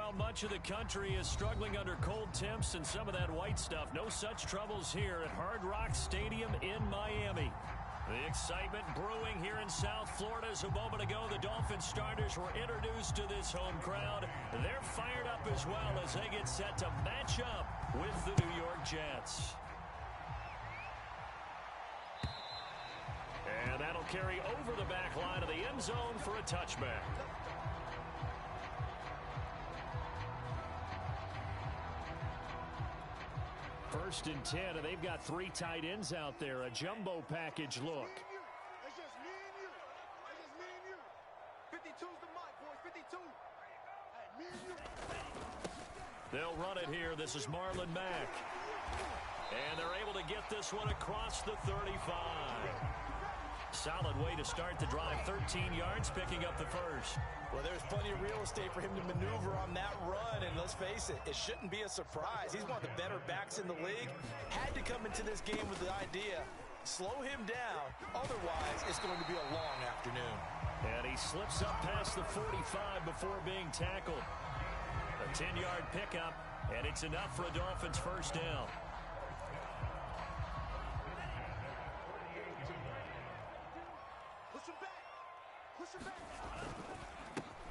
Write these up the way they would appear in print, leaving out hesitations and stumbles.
Well, much of the country is struggling under cold temps and some of that white stuff. No such troubles here at Hard Rock Stadium in Miami. The excitement brewing here in South Florida. As a moment ago, the Dolphins starters were introduced to this home crowd. They're fired up as well as they get set to match up with the New York Jets. And that'll carry over the back line of the end zone for a touchback. First and 10, and they've got 3 tight ends out there. A jumbo package look. That's just me and you. That's just me and you. 52's the mic, boys. 52. Hey, me and you. They'll run it here. This is Marlon Mack. And they're able to get this one across the 35. Solid way to start the drive. 13 yards, picking up the first. Well, there's plenty of real estate for him to maneuver on that run, and let's face it, it shouldn't be a surprise. He's one of the better backs in the league. Had to come into this game with the idea, slow him down, otherwise it's going to be a long afternoon. And he slips up past the 45 before being tackled. A 10-yard pickup, and it's enough for a Dolphins first down. Push him back. Push him back.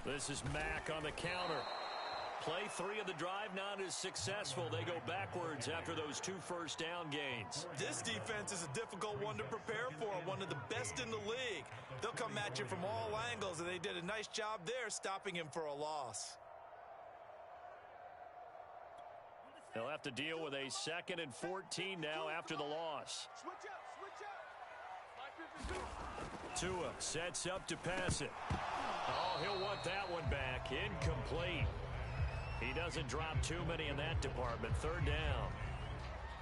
This is Mack on the counter. Play 3 of the drive not as successful. They go backwards after those 2 first down gains. This defense is a difficult one to prepare for, one of the best in the league. They'll come at you from all angles, and they did a nice job there stopping him for a loss. They'll have to deal with a 2nd and 14 now after the loss. Switch up. Switch up. Tua sets up to pass it. Oh, he'll want that one back. Incomplete. He doesn't drop too many in that department. 3rd down.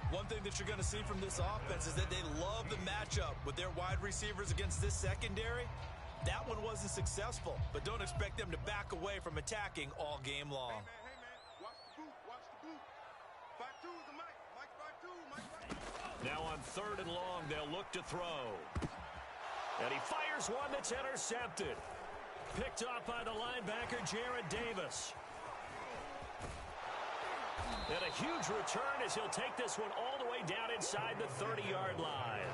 One thing that you're going to see from this offense is that they love the matchup with their wide receivers against this secondary. That one wasn't successful, but don't expect them to back away from attacking all game long. Hey, man. Watch the boot. Watch the boot. 5-2 is the mic. Mike 5-2. Now on 3rd and long, they'll look to throw. And he fires one that's intercepted. Picked off by the linebacker, Jared Davis. And a huge return as he'll take this one all the way down inside the 30-yard line.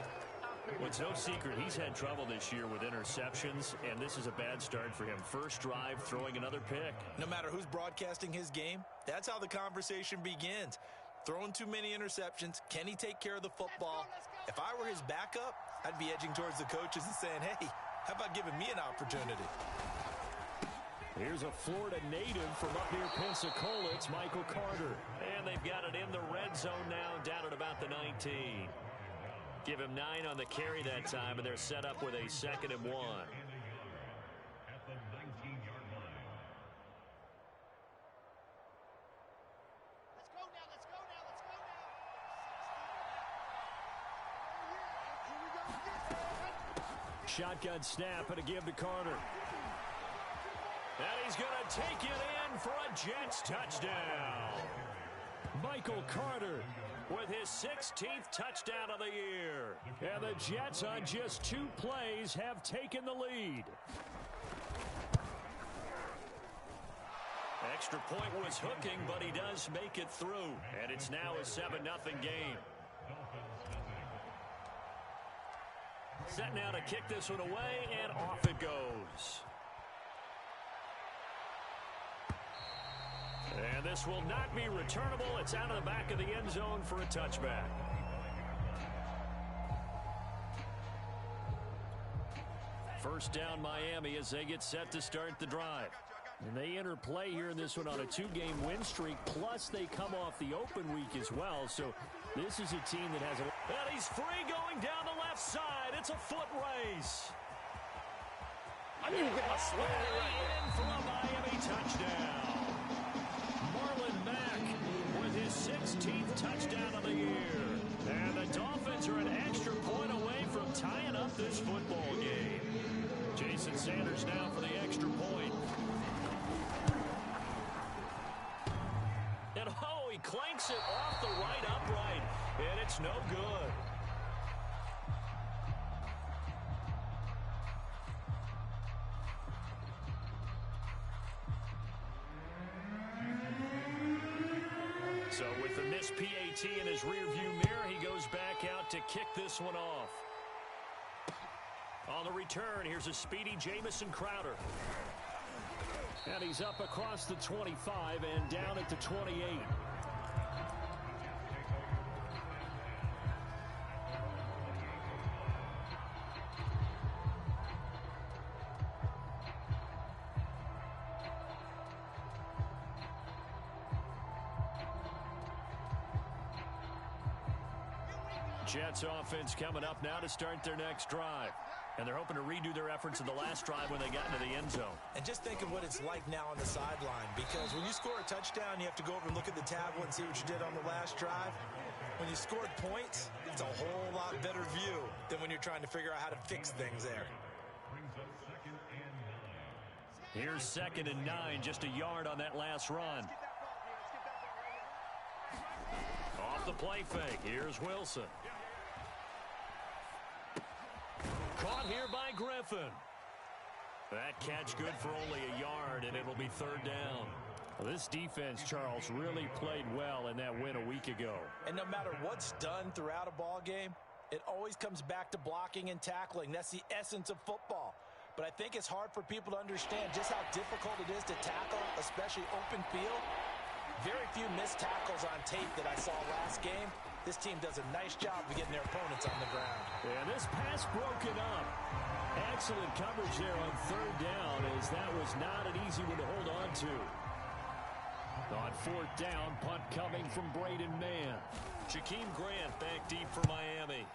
Well, it's no secret he's had trouble this year with interceptions, and this is a bad start for him. First drive, throwing another pick. No matter who's broadcasting his game, that's how the conversation begins. Throwing too many interceptions, can he take care of the football? If I were his backup, I'd be edging towards the coaches and saying, hey, how about giving me an opportunity? Here's a Florida native from up near Pensacola. It's Michael Carter. And they've got it in the red zone now, down at about the 19. Give him 9 on the carry that time, and they're set up with a 2nd and 1. At the 19-yard line. Let's go now. Let's go now. Let's go now. Shotgun snap and a give to Carter. And he's going to take it in for a Jets touchdown. Michael Carter with his 16th touchdown of the year. And the Jets on just 2 plays have taken the lead. Extra point was hooking, but he does make it through. And it's now a 7-0 game. Set now to kick this one away, and off it goes. And this will not be returnable. It's out of the back of the end zone for a touchback. First down Miami as they get set to start the drive. And they enter play here in this one on a 2-game win streak, plus they come off the open week as well. So this is a team that has a... And he's free going down the left side. It's a foot race. I need to get my swing in for a Miami touchdown. Marlon Mack with his 16th touchdown of the year. And the Dolphins are an extra point away from tying up this football game. Jason Sanders now for the extra point. And oh, he clanks it off the right upright. And it's no good. With the missed PAT in his rearview mirror, he goes back out to kick this one off. On the return, here's a speedy Jamison Crowder. And he's up across the 25 and down at the 28. Jets offense coming up now to start their next drive. And they're hoping to redo their efforts in the last drive when they got into the end zone. And just think of what it's like now on the sideline, because when you score a touchdown, you have to go over and look at the tablet and see what you did on the last drive. When you scored points, it's a whole lot better view than when you're trying to figure out how to fix things there. Here's 2nd and 9, just a yard on that last run. Off the play fake, here's Wilson. Caught here by Griffin. That catch good for only a yard, and it'll be 3rd down. Well, this defense, Charles, really played well in that win a week ago. And no matter what's done throughout a ball game, it always comes back to blocking and tackling. That's the essence of football. But I think it's hard for people to understand just how difficult it is to tackle, especially open field. Very few missed tackles on tape that I saw last game. This team does a nice job of getting their opponents on the ground. And this pass broken up. Excellent coverage there on 3rd down, as that was not an easy one to hold on to. On 4th down, punt coming from Braden Mann. Jakeem Grant back deep for Miami.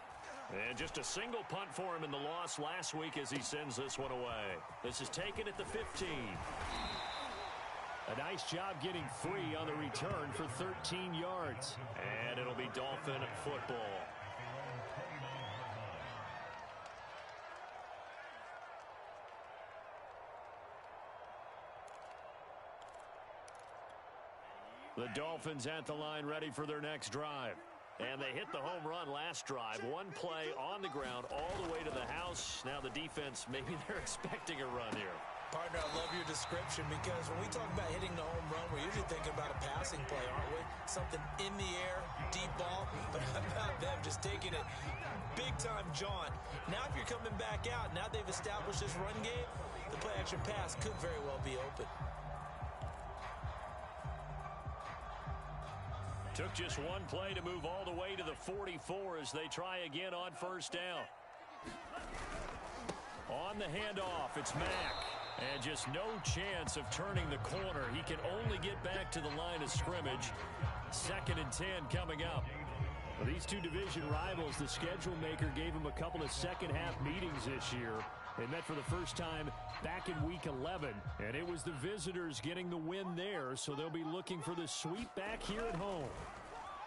And just a single punt for him in the loss last week as he sends this one away. This is taken at the 15. A nice job getting free on the return for 13 yards. And it'll be Dolphin football. The Dolphins at the line ready for their next drive. And they hit the home run last drive. One play on the ground all the way to the house. Now the defense, maybe they're expecting a run here. Partner, I love your description, because when we talk about hitting the home run, we're usually thinking about a passing play, aren't we? Something in the air, deep ball, but how about them just taking it big-time jaunt. Now if you're coming back out, now they've established this run game, the play-action pass could very well be open. Took just one play to move all the way to the 44 as they try again on 1st down. On the handoff, it's Mack. And just no chance of turning the corner. He can only get back to the line of scrimmage. 2nd and 10 coming up. Well, these two division rivals, the schedule maker gave them a couple of second-half meetings this year. They met for the first time back in Week 11, and it was the visitors getting the win there, so they'll be looking for the sweep back here at home.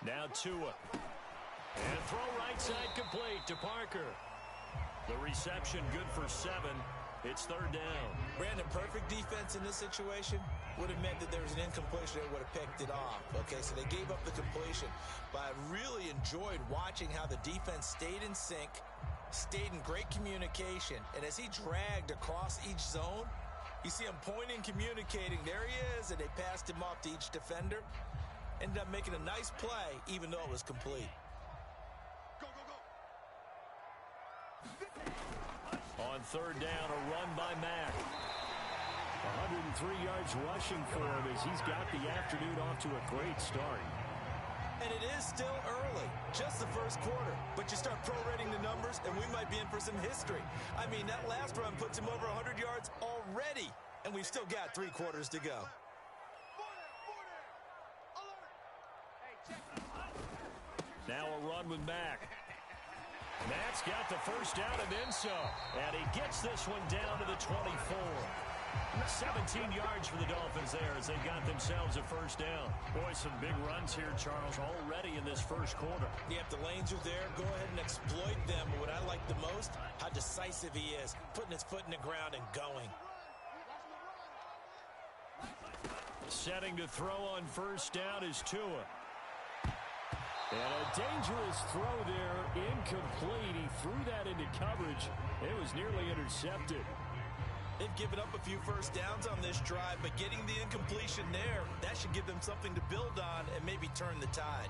Now Tua. And throw right side complete to Parker. The reception good for 7. It's 3rd down. Brandon, perfect defense in this situation would have meant that there was an incompletion that would have picked it off. Okay, so they gave up the completion. But I really enjoyed watching how the defense stayed in sync, stayed in great communication. And as he dragged across each zone, you see him pointing, communicating. There he is, and they passed him off to each defender. Ended up making a nice play, even though it was complete. On 3rd down, a run by Mack. 103 yards rushing for him as he's got the afternoon off to a great start. And it is still early, just the first quarter. But you start prorating the numbers, and we might be in for some history. I mean, that last run puts him over 100 yards already, and we've still got 3 quarters to go. Now a run with Mack. Mack's got the first down and then some. And he gets this one down to the 24. 17 yards for the Dolphins there as they got themselves a first down. Boy, some big runs here, Charles, already in this first quarter. Yep, the lanes are there. Go ahead and exploit them. But what I like the most, how decisive he is, putting his foot in the ground and going. Setting to throw on first down is Tua. And a dangerous throw there, incomplete. He threw that into coverage. It was nearly intercepted. They've given up a few first downs on this drive, but getting the incompletion there, that should give them something to build on and maybe turn the tide.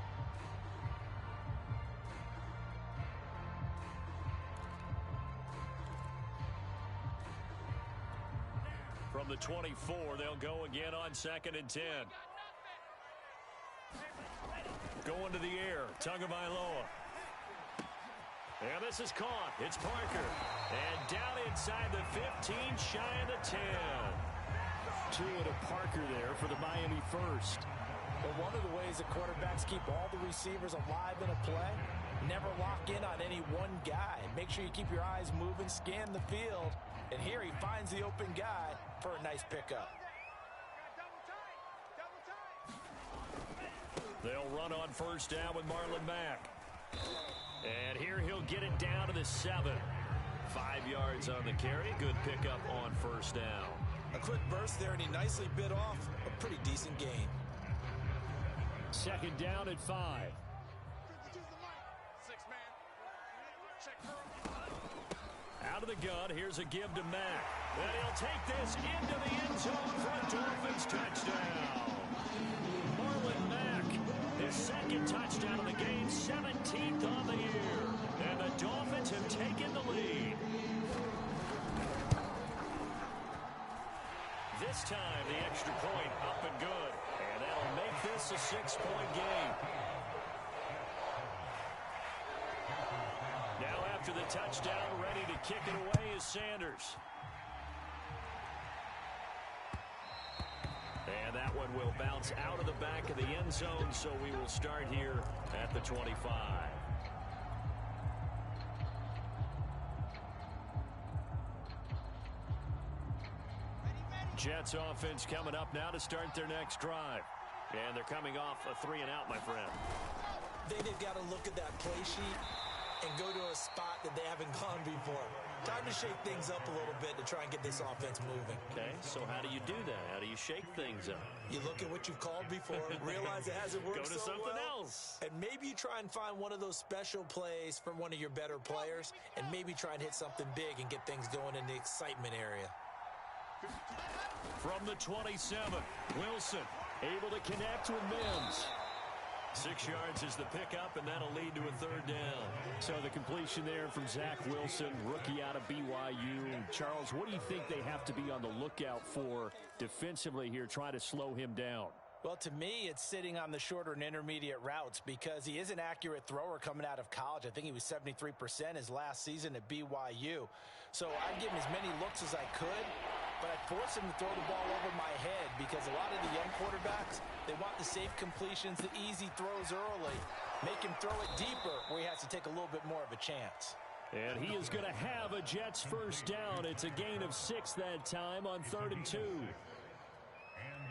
From the 24, they'll go again on 2nd and 10. Going to the air, Tagovailoa. And this is caught. It's Parker. And down inside the 15, shy of the 10. Two to Parker there for the Miami first. But one of the ways that quarterbacks keep all the receivers alive in a play, never lock in on any one guy. Make sure you keep your eyes moving, scan the field. And here he finds the open guy for a nice pickup. They'll run on first down with Marlon Mack. And here he'll get it down to the 7. 5 yards on the carry. Good pickup on first down. A quick burst there, and he nicely bit off a pretty decent gain. 2nd down at 5. Out of the gun, here's a give to Mack. And he'll take this into the end zone for a Dolphins touchdown. Marlon Mack, his 2nd touchdown of the game, 17th on the year. And the Dolphins have taken the lead. This time, the extra point up and good. And that'll make this a 6-point game. Now after the touchdown, ready to kick it away is Sanders. And that one will bounce out of the back of the end zone, so we will start here at the 25. Jets offense coming up now to start their next drive. And they're coming off a 3-and-out, my friend. They've got to look at that play sheet and go to a spot that they haven't gone before. Time to shake things up a little bit to try and get this offense moving. Okay, so how do you do that? How do you shake things up? You look at what you've called before, realize it hasn't worked Go to so something well, else. and maybe you try and find one of those special plays from one of your better players, and maybe try and hit something big and get things going in the excitement area. From the 27, Wilson able to connect with Mims. 6 yards is the pickup, and that'll lead to a 3rd down. So the completion there from Zach Wilson, rookie out of BYU. Charles, what do you think they have to be on the lookout for defensively here, trying to slow him down? Well, to me, it's sitting on the shorter and intermediate routes because he is an accurate thrower coming out of college. I think he was 73% his last season at BYU. So I'd give him as many looks as I could, but I'd force him to throw the ball over my head because a lot of the young quarterbacks, they want the safe completions, the easy throws early. Make him throw it deeper where he has to take a little bit more of a chance. And he is going to have a Jets first down. It's a gain of 6 that time on 3rd and 2.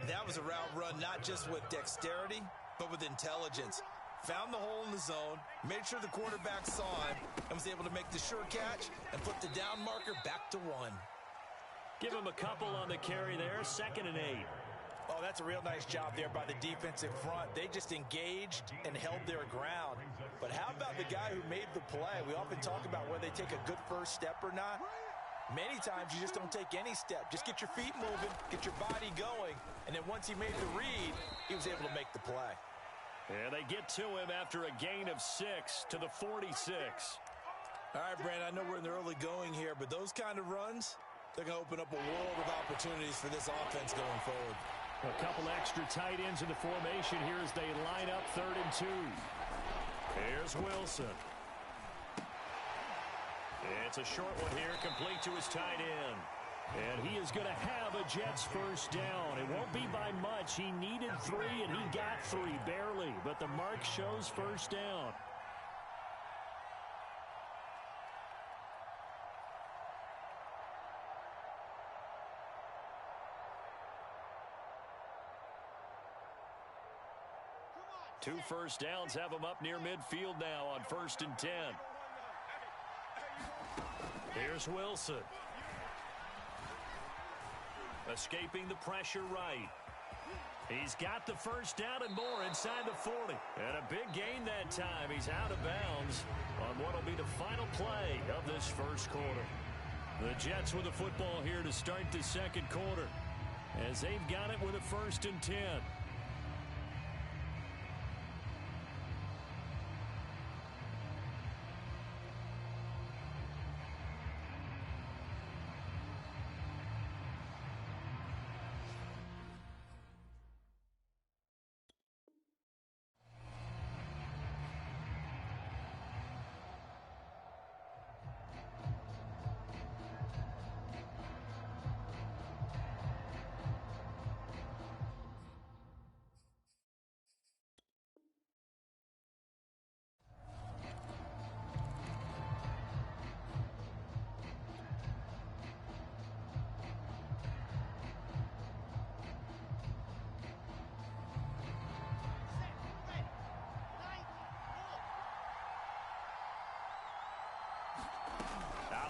That was a route run not just with dexterity, but with intelligence. Found the hole in the zone, made sure the quarterback saw him, and was able to make the sure catch and put the down marker back to 1. Give him a couple on the carry there, 2nd and 8. Oh, that's a real nice job there by the defensive front. They just engaged and held their ground. But how about the guy who made the play? We often talk about whether they take a good first step or not. Many times you just don't take any step. Just get your feet moving, get your body going, and then once he made the read, he was able to make the play. And they get to him after a gain of 6 to the 46. All right, Brandon, I know we're in the early going here, but those kind of runs, they're going to open up a world of opportunities for this offense going forward. A couple extra tight ends in the formation here as they line up 3rd and 2. Here's Wilson. It's a short one here, complete to his tight end. And he is going to have a Jets first down. It won't be by much. He needed 3, and he got 3, barely. But the mark shows first down. Two first downs have him up near midfield now on 1st and 10. Here's Wilson. Escaping the pressure right. He's got the first down and more inside the 40. And a big gain that time. He's out of bounds on what will be the final play of this first quarter. The Jets with the football here to start the second quarter, as they've got it with a 1st and 10.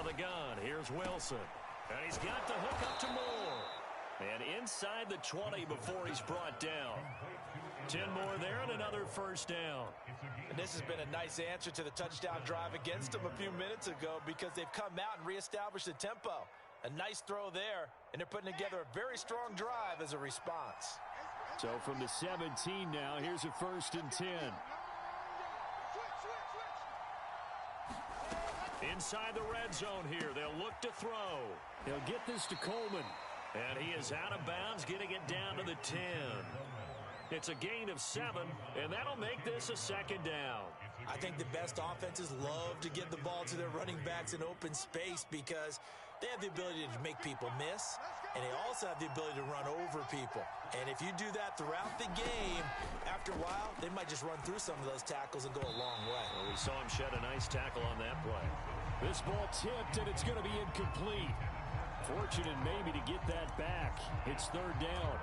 The gun. Here's Wilson. And he's got the hook up to Moore. And inside the 20 before he's brought down. 10 more there and another 1st down. And this has been a nice answer to the touchdown drive against them a few minutes ago because they've come out and reestablished the tempo. A nice throw there, and they're putting together a very strong drive as a response. So from the 17 now, here's a 1st and 10. Inside the red zone here, they'll look to throw. He'll get this to Coleman. And he is out of bounds, getting it down to the 10. It's a gain of 7, and that'll make this a 2nd down. I think the best offenses love to give the ball to their running backs in open space because they have the ability to make people miss, and they also have the ability to run over people. And if you do that throughout the game, after a while, they might just run through some of those tackles and go a long way. Well, we saw him shed a nice tackle on that play. This ball tipped, and it's going to be incomplete. Fortunate maybe to get that back. It's 3rd down.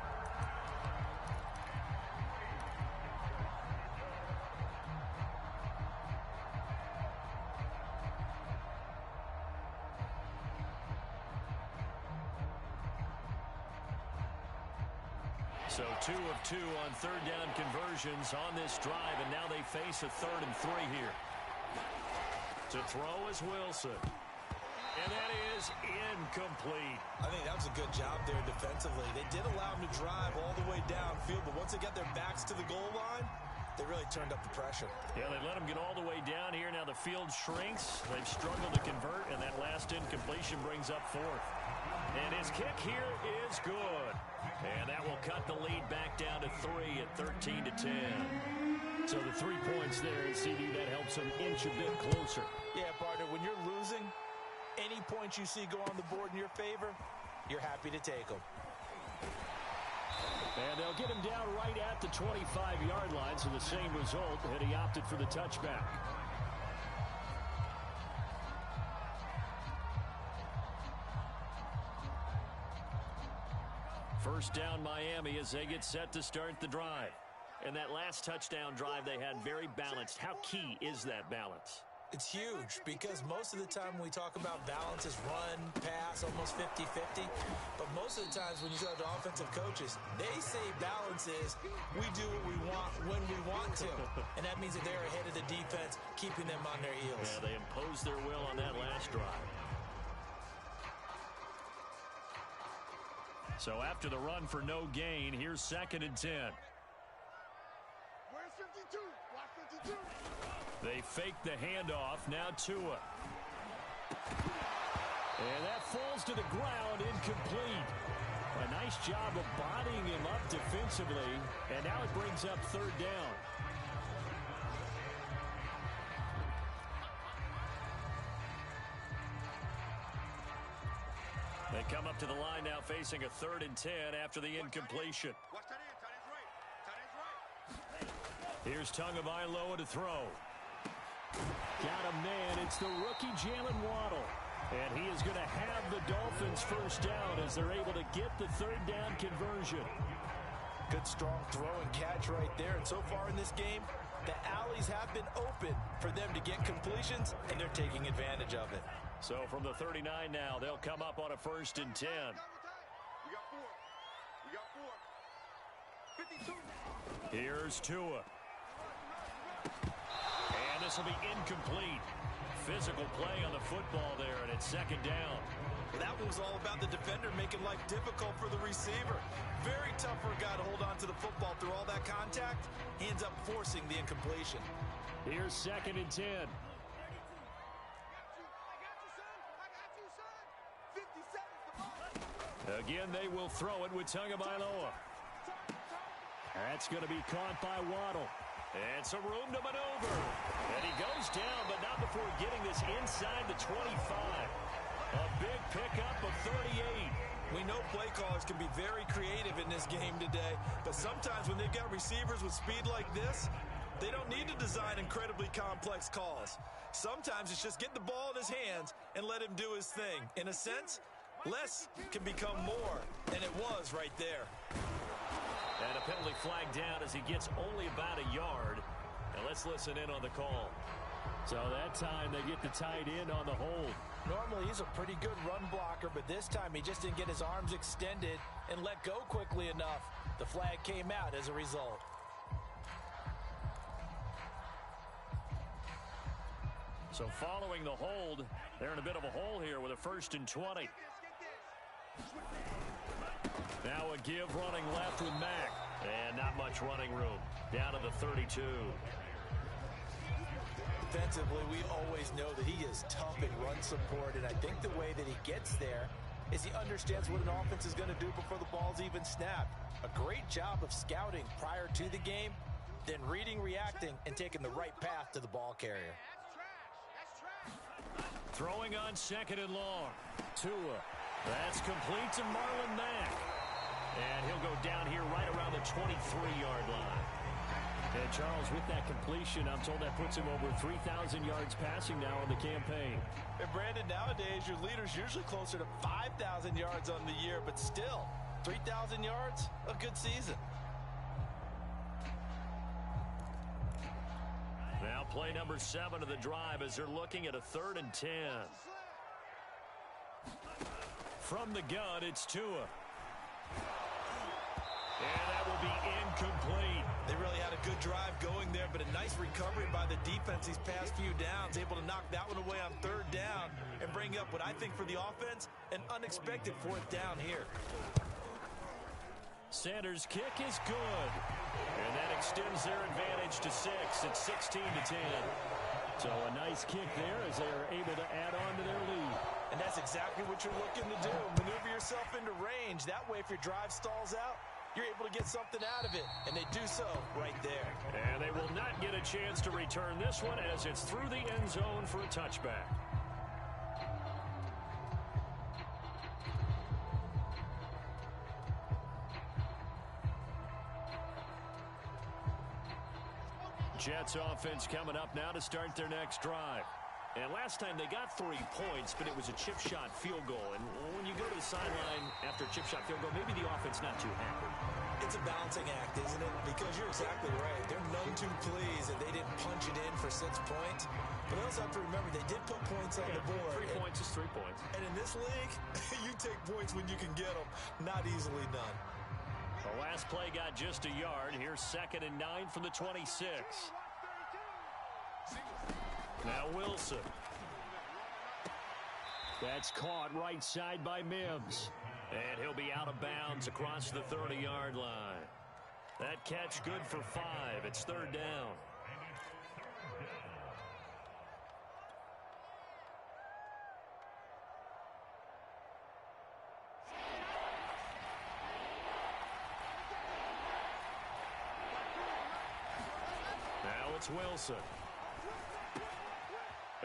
So 2 of 2 on 3rd down conversions on this drive, and now they face a 3rd and 3 here. To throw is Wilson. And that is incomplete. I think that was a good job there defensively. They did allow him to drive all the way downfield, but once they got their backs to the goal line, they really turned up the pressure. Yeah, they let him get all the way down here. Now the field shrinks. They've struggled to convert, and that last incompletion brings up 4th. And his kick here is good. And that will cut the lead back down to 3 at 13 to 10. So the 3 points there, and CD, that helps him inch a bit closer. Yeah, partner, when you're losing, any points you see go on the board in your favor, you're happy to take them. And they'll get him down right at the 25-yard line, so the same result, and he opted for the touchback. First down Miami as they get set to start the drive. And that last touchdown drive they had very balanced. How key is that balance? It's huge because most of the time when we talk about balance is run, pass, almost 50-50. But most of the times when you talk to offensive coaches, they say balance is we do what we want when we want to. And that means that they're ahead of the defense, keeping them on their heels. Yeah, they imposed their will on that last drive. So after the run for no gain, here's 2nd and 10. Where's 52? Watch 52. They fake the handoff. Now Tua. And that falls to the ground, incomplete. A nice job of bodying him up defensively. And now it brings up 3rd down. They come up to the line now facing a 3rd and 10 after the incompletion. Watch that in. Tight end's right. Tight end's right. Here's Tagovailoa to throw. Got him, man. It's the rookie Jalen Waddle. And he is going to have the Dolphins first down as they're able to get the 3rd down conversion. Good strong throw and catch right there. And so far in this game, the alleys have been open for them to get completions, and they're taking advantage of it. So from the 39 now, they'll come up on a 1st and 10. We got 4. We got 4. 52. Here's Tua. And this will be incomplete. Physical play on the football there, and it's 2nd down. Well, that one was all about the defender making life difficult for the receiver. Very tough for a guy to hold on to the football through all that contact. He ends up forcing the incompletion. Here's 2nd and 10. I got you, son. I got you, son. 50 seconds to ball. Again, they will throw it with Tagovailoa. That's going to be caught by Waddle. And some room to maneuver. And he goes down, but not before getting this inside the 25. A big pickup of 38. We know play callers can be very creative in this game today, but sometimes when they've got receivers with speed like this, they don't need to design incredibly complex calls. Sometimes it's just get the ball in his hands and let him do his thing. In a sense, less can become more, and it was right there. And a penalty flag down as he gets only about a yard. And let's listen in on the call. So that time they get the tight end on the hold. Normally he's a pretty good run blocker, but this time he just didn't get his arms extended and let go quickly enough. The flag came out as a result. So following the hold, they're in a bit of a hole here with a 1st and 20. Now a give running left with Mack. And not much running room. Down to the 32. Defensively, we always know that he is tough in run support, and I think the way that he gets there is he understands what an offense is going to do before the ball's even snapped. A great job of scouting prior to the game, then reading, reacting, and taking the right path to the ball carrier. Throwing on 2nd and long. Tua. That's complete to Marlon Mack. And he'll go down here right around the 23-yard line. And Charles, with that completion, I'm told that puts him over 3,000 yards passing now on the campaign. And Brandon, nowadays your leader's usually closer to 5,000 yards on the year, but still, 3,000 yards, a good season. Now play number 7 of the drive as they're looking at a 3rd and 10. From the gun, it's Tua. And that will be incomplete. They really had a good drive going there, but a nice recovery by the defense these past few downs, able to knock that one away on 3rd down and bring up what I think for the offense, an unexpected 4th down here. Sanders' kick is good. And that extends their advantage to 6. It's 16 to 10. So a nice kick there as they are able to add on to their lead. And that's exactly what you're looking to do. Maneuver yourself into range. That way, if your drive stalls out, you're able to get something out of it. And they do so right there. And they will not get a chance to return this one as it's through the end zone for a touchback. Jets offense coming up now to start their next drive. And last time they got 3 points, but it was a chip shot field goal. And when you go to the sideline after a chip shot field goal, maybe the offense not too happy. It's a balancing act, isn't it? Because you're exactly right. They're none too pleased that they didn't punch it in for 6 points. But they also have to remember they did put points on the board. 3 points is 3 points. And in this league, you take points when you can get them. Not easily done. The last play got just a yard. Here's 2nd and 9 from the 26. Now Wilson. That's caught right side by Mims. And he'll be out of bounds across the 30-yard line. That catch good for 5. It's 3rd down. Now it's Wilson.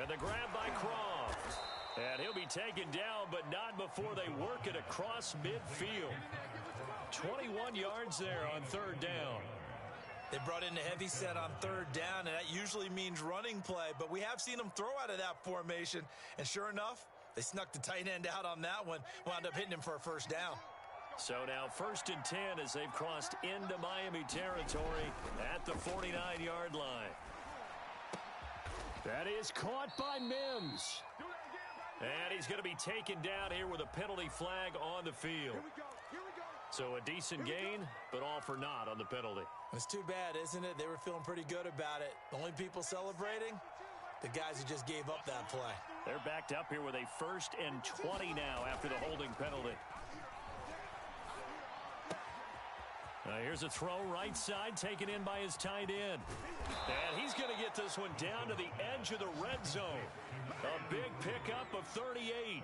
And the grab by Croft. And he'll be taken down, but not before they work it across midfield. 21 yards there on 3rd down. They brought in a heavy set on 3rd down, and that usually means running play. But we have seen them throw out of that formation. And sure enough, they snuck the tight end out on that one. Wound up hitting him for a 1st down. So now 1st and 10 as they've crossed into Miami territory at the 49-yard line. That is caught by Mims. And he's going to be taken down here with a penalty flag on the field. So a decent gain, but all for naught on the penalty. It's too bad, isn't it? They were feeling pretty good about it. The only people celebrating, the guys who just gave up that play. They're backed up here with a 1st and 20 now after the holding penalty. Here's a throw right side, taken in by his tight end. And he's going to get this one down to the edge of the red zone. A big pickup of 38.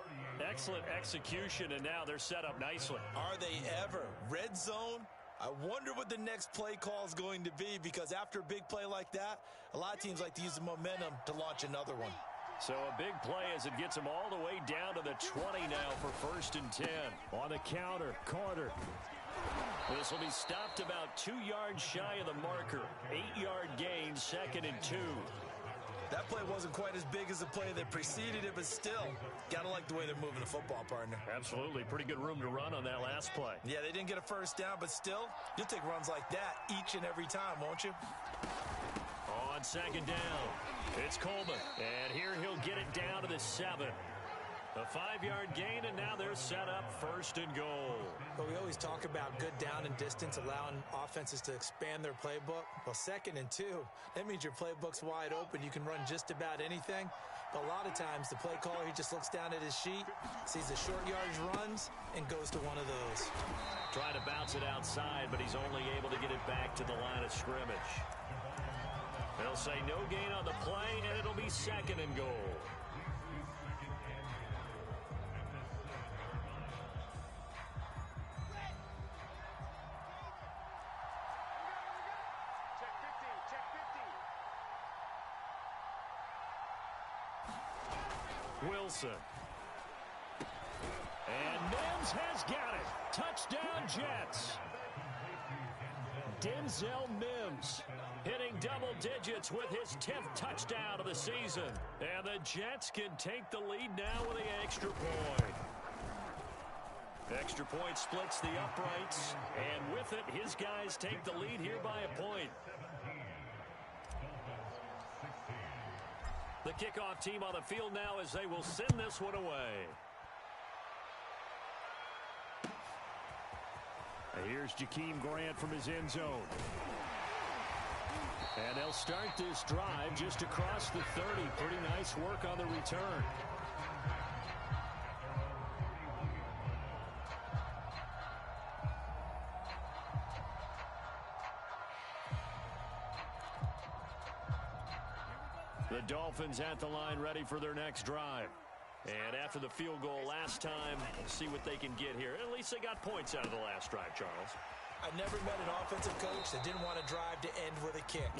Excellent execution, and now they're set up nicely. Are they ever? Red zone? I wonder what the next play call is going to be, because after a big play like that, a lot of teams like to use the momentum to launch another one. So a big play as it gets him all the way down to the 20 now for 1st and 10. On the counter, Carter. This will be stopped about 2 yards shy of the marker. 8-yard gain, 2nd and 2. That play wasn't quite as big as the play that preceded it, but still, gotta like the way they're moving the football, partner. Absolutely. Pretty good room to run on that last play. Yeah, they didn't get a 1st down, but still, you'll take runs like that each and every time, won't you? On 2nd down, it's Coleman. And here he'll get it down to the 7. A 5-yard gain, and now they're set up 1st and goal. But we always talk about good down and distance, allowing offenses to expand their playbook. Well, 2nd and 2, that means your playbook's wide open. You can run just about anything. But a lot of times, the play caller, he just looks down at his sheet, sees the short yardage runs, and goes to one of those. Trying to bounce it outside, but he's only able to get it back to the line of scrimmage. They'll say no gain on the play, and it'll be 2nd and goal. Wilson. And Mims has got it. Touchdown, Jets. Denzel Mims hitting double digits with his 10th touchdown of the season. And the Jets can take the lead now with the extra point. Extra point splits the uprights, and with it, his guys take the lead here by a point. The kickoff team on the field now as they will send this one away. Here's Jakeem Grant from his end zone. And they'll start this drive just across the 30. Pretty nice work on the return. The Dolphins at the line ready for their next drive. And after the field goal last time, see what they can get here. At least they got points out of the last drive, Charles. I've never met an offensive coach that didn't want to drive to end with a kick.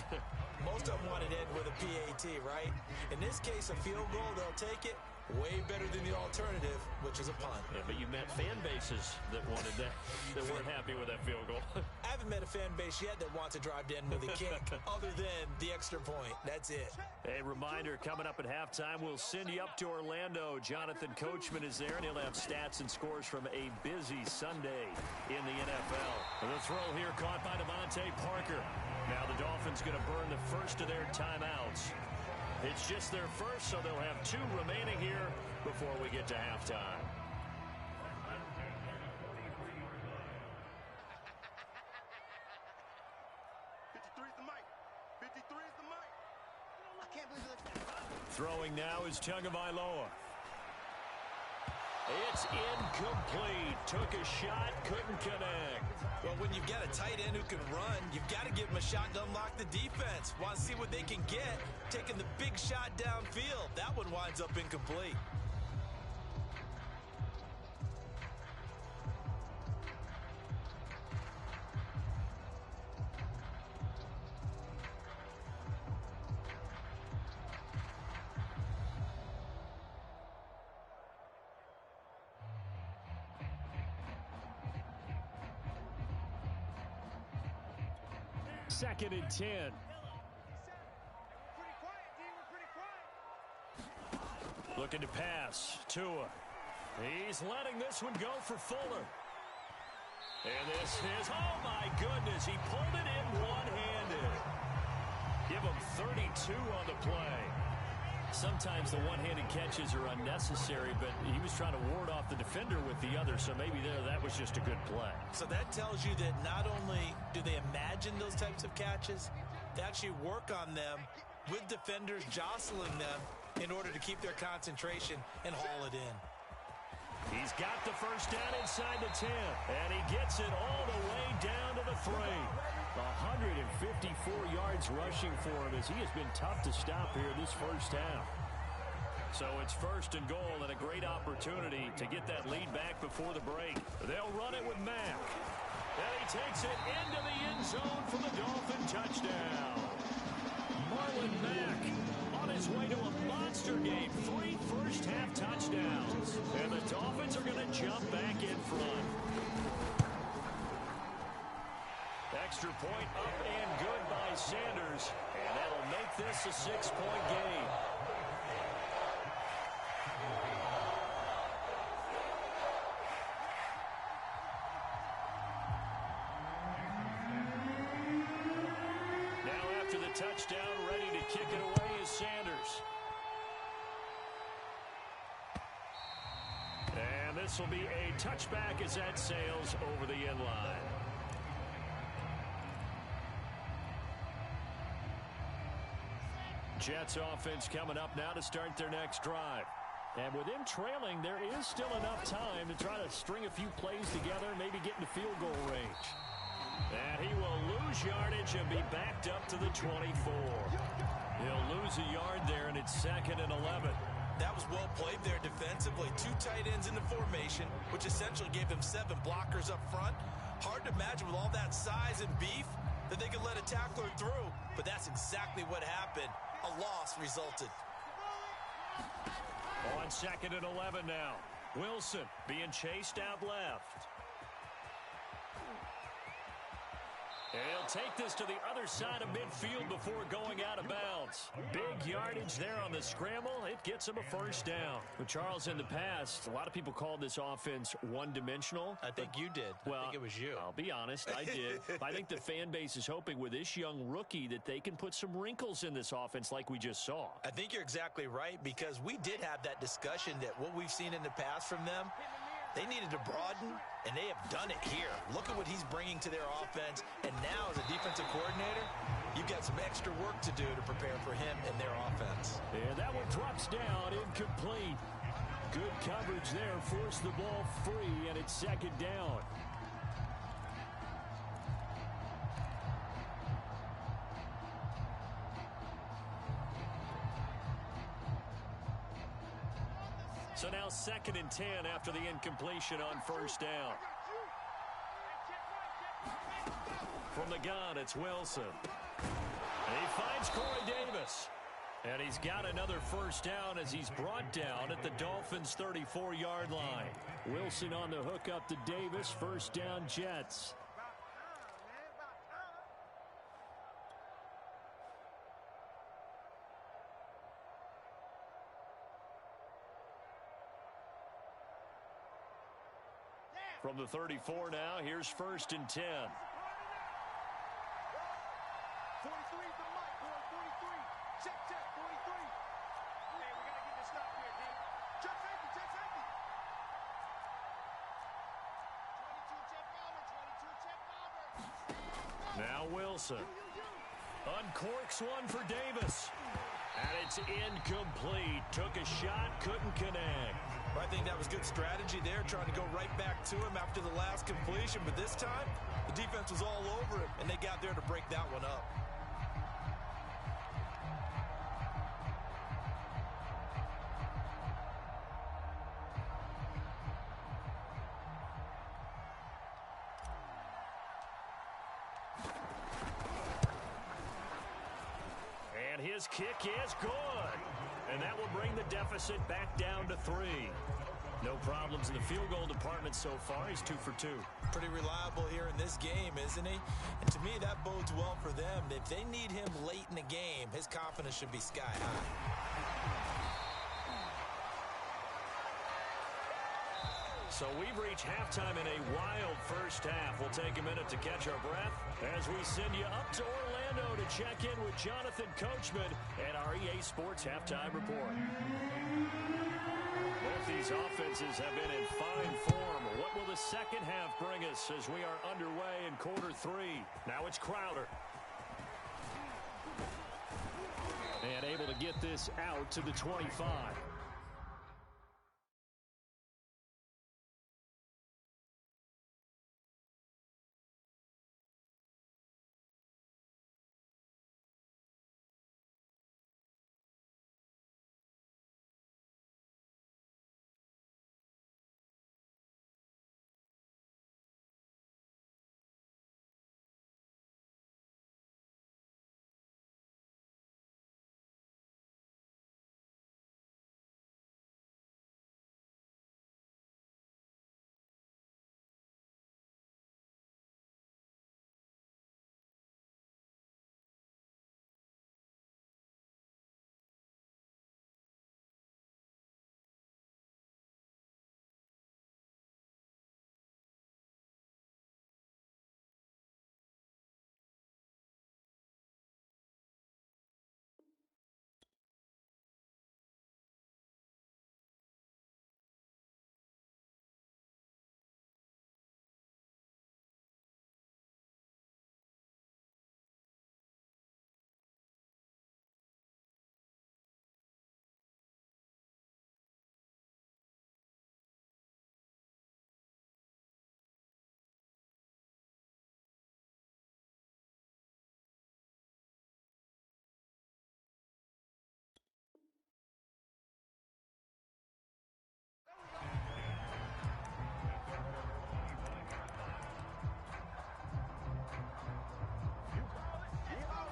Most of them wanted to end with a PAT, right? In this case, a field goal, they'll take it. Way better than the alternative, which is a punt. Yeah, but you met fan bases that wanted that, that weren't happy with that field goal. I haven't met a fan base yet that wants to drive to end with a kick, other than the extra point. That's it. A reminder, coming up at halftime, we'll send you up to Orlando. Jonathan Coachman is there, and he'll have stats and scores from a busy Sunday in the NFL. And the throw here caught by Devontae Parker. Now the Dolphins going to burn the first of their timeouts. It's just their first, so they'll have 2 remaining here before we get to halftime. Throwing now is Tagovailoa. It's incomplete. Took a shot, couldn't connect. Well, when you've got a tight end who can run, you've got to give him a shot to unlock the defense. Want to see what they can get, taking the big shot downfield. That one winds up incomplete. Second and 10. Looking to pass. Tua. He's letting this one go for Fuller. And this is, oh my goodness, he pulled it in one-handed. Give him 32 on the play. Sometimes the one-handed catches are unnecessary, but he was trying to ward off the defender with the other, so maybe that was just a good play. So that tells you that not only do they imagine those types of catches, they actually work on them with defenders jostling them in order to keep their concentration and haul it in. He's got the first down inside the 10, and he gets it all the way down to the 3. 154 yards rushing for him as he has been tough to stop here this first half. So it's first and goal and a great opportunity to get that lead back before the break. They'll run it with Mack. And he takes it into the end zone for the Dolphin touchdown. Marlon Mack on his way to a monster game. 3 first-half touchdowns. And the Dolphins are going to jump back in front. Extra point up and good by Sanders. And that'll make this a 6-point game. Now after the touchdown, ready to kick it away is Sanders. And this will be a touchback as that sails over the end line. Jets offense coming up now to start their next drive. And with him trailing, there is still enough time to try to string a few plays together, maybe get into field goal range. And he will lose yardage and be backed up to the 24. He'll lose a yard there, and it's 2nd and 11. That was well played there defensively. 2 tight ends in the formation, which essentially gave him 7 blockers up front. Hard to imagine with all that size and beef that they could let a tackler through, but that's exactly what happened. A loss resulted. On 2nd and 11 now. Wilson being chased out left. And he'll take this to the other side of midfield before going out of bounds. Big yardage there on the scramble. It gets him a first down. But Charles, in the past, a lot of people called this offense one-dimensional. I think you did. Well, I think it was you. I'll be honest, I did. I think the fan base is hoping with this young rookie that they can put some wrinkles in this offense like we just saw. I think you're exactly right, because we did have that discussion that what we've seen in the past from them, they needed to broaden, and they have done it here. Look at what he's bringing to their offense, and now as a defensive coordinator, you've got some extra work to do to prepare for him and their offense. And that one drops down, incomplete. Good coverage there, forced the ball free, and it's 2nd down. So now 2nd and 10 after the incompletion on first down. From the gun, it's Wilson. And he finds Corey Davis. And he's got another first down as he's brought down at the Dolphins' 34-yard line. Wilson on the hook up to Davis. First down, Jets. From the 34 now, here's 1st and 10. 43 is the mic, boy. 43. Check, 43. Hey, we got to get this stop here, D. Check safety, check safety. 22, check Palmer. 22, check Palmer. Now Wilson. Uncorks one for Davis. And it's incomplete. Took a shot, couldn't connect. I think that was good strategy there, trying to go right back to him after the last completion. But this time, the defense was all over him, and they got there to break that one up. And his kick is good. And that will bring the deficit back down to 3. No problems in the field goal department so far. He's 2 for 2. Pretty reliable here in this game, isn't he? And to me, that bodes well for them. If they need him late in the game, his confidence should be sky high. So we've reached halftime in a wild first half. We'll take a minute to catch our breath as we send you up to Orlando to check in with Jonathan Coachman and our EA Sports Halftime Report. Both these offenses have been in fine form. What will the second half bring us as we are underway in quarter 3? Now it's Crowder. And able to get this out to the 25.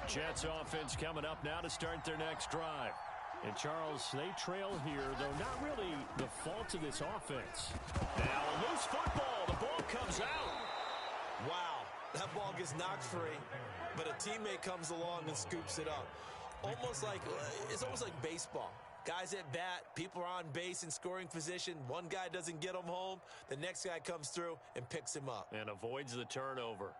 Jets offense coming up now to start their next drive. And Charles, they trail here, though not really the fault of this offense. Now a loose football. The ball comes out. Wow, that ball gets knocked free, but a teammate comes along and scoops it up. It's almost like baseball. Guys at bat, people are on base in scoring position. One guy doesn't get him home. The next guy comes through and picks him up. And avoids the turnover.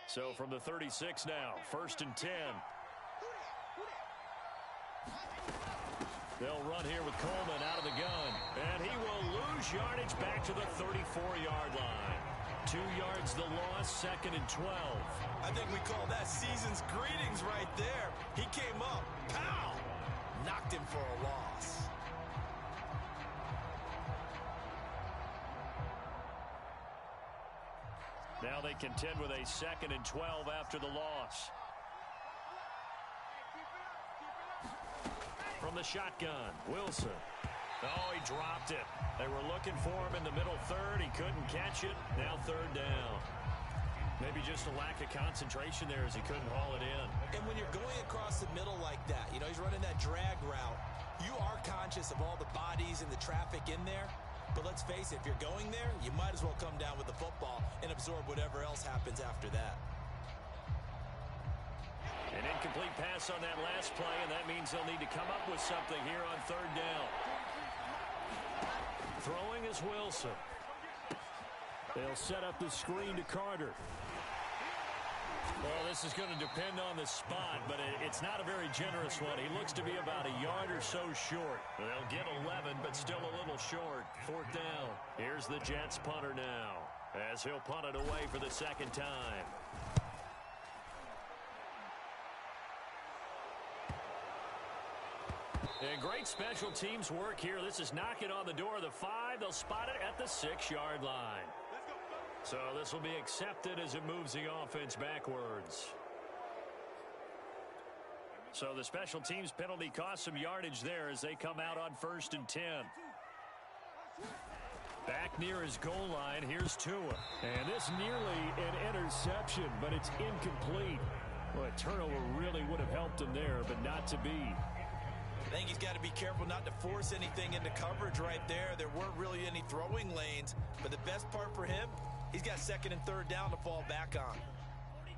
So from the 36 now, 1st and 10. They'll run here with Coleman out of the gun. And he will lose yardage back to the 34-yard line. 2 yards the loss, 2nd and 12. I think we call that season's greetings right there. He came up, pow! Knocked him for a loss. Now they contend with a 2nd and 12 after the loss. From the shotgun, Wilson. Oh, he dropped it. They were looking for him in the middle third. He couldn't catch it. Now 3rd down. Maybe just a lack of concentration there as he couldn't haul it in. And when you're going across the middle like that, you know, he's running that drag route, you are conscious of all the bodies and the traffic in there. But let's face it, if you're going there, you might as well come down with the football and absorb whatever else happens after that. An incomplete pass on that last play, and that means they'll need to come up with something here on 3rd down. Throwing is Wilson. They'll set up the screen to Carter. Well, this is going to depend on the spot, but it's not a very generous one. He looks to be about a yard or so short. They'll get 11, but still a little short. 4th down. Here's the Jets punter now, as he'll punt it away for the 2nd time. And great special teams work here. This is knocking on the door of the 5. They'll spot it at the 6-yard line. So this will be accepted as it moves the offense backwards. So the special teams penalty cost some yardage there as they come out on 1st and 10. Back near his goal line, here's Tua. And this nearly an interception, but it's incomplete. Well, a turnover really would have helped him there, but not to be. I think he's got to be careful not to force anything into coverage right there. There weren't really any throwing lanes, but the best part for him, he's got 2nd and 3rd down to fall back on.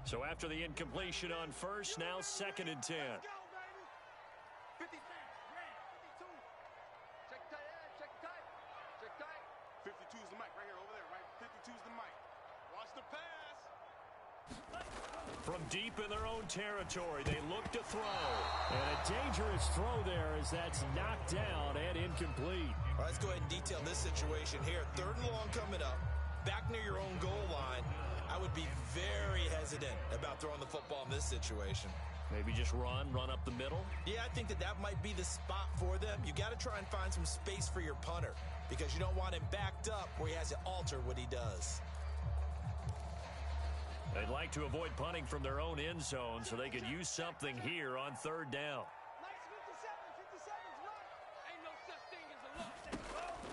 So after the incompletion on 1st, now 2nd and 10. 52. Check tight. Check tight. Check tight. 52 is the mic right here, over there, right? 52 is the mic. Watch the pass. From deep in their own territory, they look to throw. And a dangerous throw there as that's knocked down and incomplete. All right, let's go ahead and detail this situation here. 3rd and long coming up. Back near your own goal line. I would be very hesitant about throwing the football in this situation. Maybe just run up the middle? Yeah, I think that might be the spot for them. You got to try and find some space for your punter because you don't want him backed up where he has to alter what he does. They'd like to avoid punting from their own end zone so they could use something here on third down.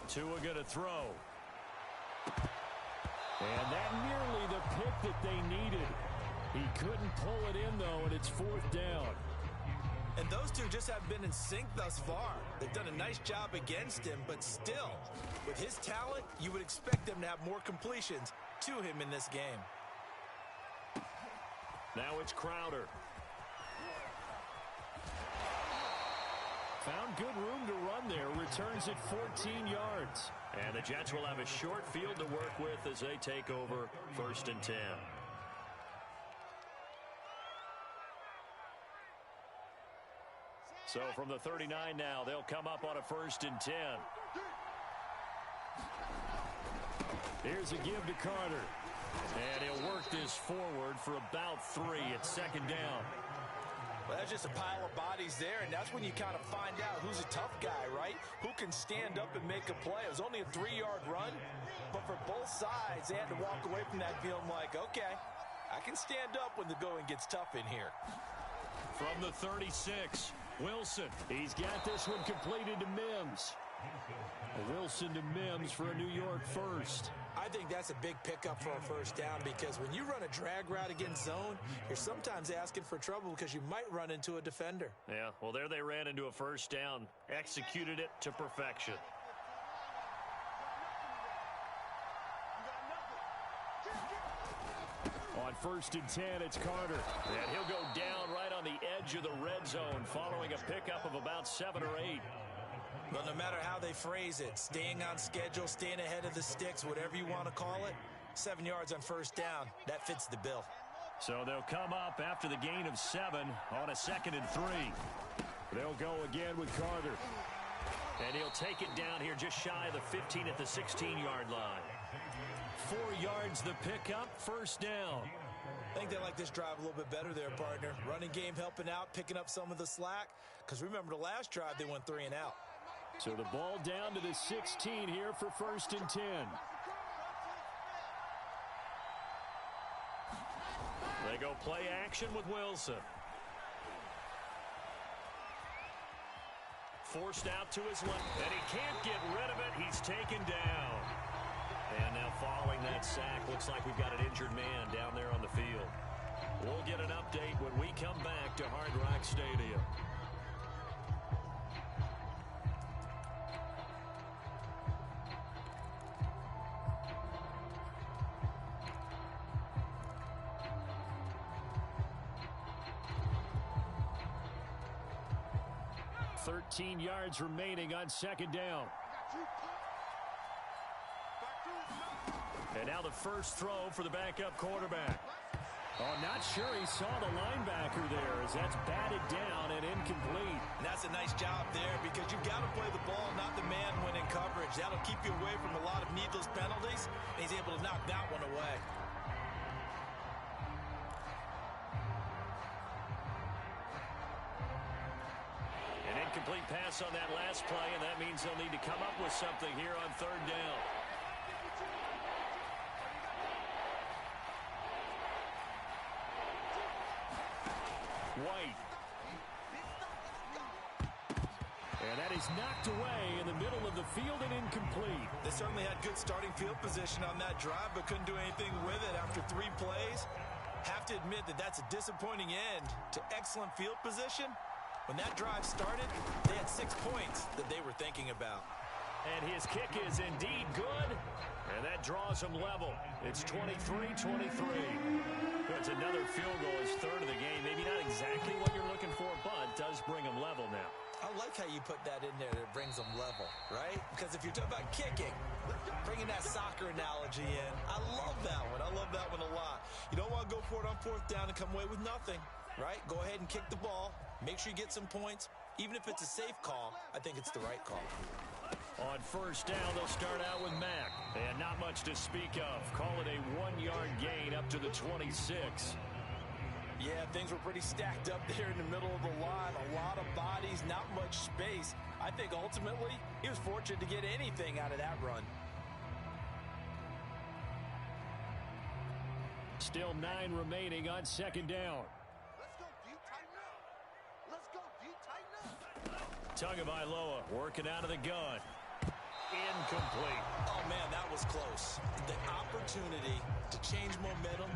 Tua going to throw. And that nearly the pick that they needed. He couldn't pull it in, though, and it's fourth down. And those two just haven't been in sync thus far. They've done a nice job against him, but still, with his talent, you would expect them to have more completions to him in this game. Now it's Crowder. Found good room to run there. Returns at 14 yards. And the Jets will have a short field to work with as they take over 1st and 10. So from the 39 now, they'll come up on a 1st and 10. Here's a give to Carter. And he'll work this forward for about 3 at 2nd down. Well, that's just a pile of bodies there, and that's when you kind of find out who's a tough guy, right? Who can stand up and make a play. It was only a 3-yard run, but for both sides, they had to walk away from that feeling like, okay, I can stand up when the going gets tough in here. From the 36, Wilson. He's got this one completed to Mims. Wilson to Mims for a New York first. I think that's a big pickup for a first down because when you run a drag route against zone, you're sometimes asking for trouble because you might run into a defender. Yeah, well, there they ran into a first down. Executed it to perfection. On 1st and 10, it's Carter. And he'll go down right on the edge of the red zone following a pickup of about 7 or 8. But no matter how they phrase it, staying on schedule, staying ahead of the sticks, whatever you want to call it, 7 yards on first down, that fits the bill. So they'll come up after the gain of 7 on a 2nd and 3. They'll go again with Carter. And he'll take it down here just shy of the 15 at the 16-yard line. 4 yards the pickup, first down. I think they like this drive a little bit better there, partner. Running game helping out, picking up some of the slack. Because remember, the last drive, they went 3 and out. So the ball down to the 16 here for 1st and 10. They go play action with Wilson. Forced out to his left, and he can't get rid of it. He's taken down. And now following that sack, looks like we've got an injured man down there on the field. We'll get an update when we come back to Hard Rock Stadium. Thirteen yards remaining on 2nd down. And now the first throw for the backup quarterback. Oh, not sure he saw the linebacker there as that's batted down and incomplete. And that's a nice job there because you've got to play the ball, not the man when in coverage. That'll keep you away from a lot of needless penalties, and he's able to knock that one away. An incomplete pass on that last play, and that means they'll need to come up with something here on 3rd down. White. And that is knocked away in the middle of the field and incomplete. They certainly had good starting field position on that drive, but couldn't do anything with it after 3 plays. Have to admit that that's a disappointing end to excellent field position. When that drive started, they had 6 points that they were thinking about. And his kick is indeed good. And that draws him level. It's 23-23. It's another field goal, his 3rd of the game. Maybe not exactly what you're looking for, but does bring him level now. I like how you put that in there that brings them level, right? Because if you're talking about kicking, bringing that soccer analogy in, I love that one. I love that one a lot. You don't want to go for it on 4th down and come away with nothing, right? Go ahead and kick the ball. Make sure you get some points. Even if it's a safe call, I think it's the right call. On first down, they'll start out with Mack. And not much to speak of. Call it a 1-yard gain up to the 26. Yeah, things were pretty stacked up there in the middle of the line. A lot of bodies, not much space. I think ultimately he was fortunate to get anything out of that run. Still 9 remaining on second down. Let's go, D. Tighten up. Let's go, D. Tighten up. Tagovailoa working out of the gun. Incomplete. Oh, man, that was close. The opportunity to change momentum,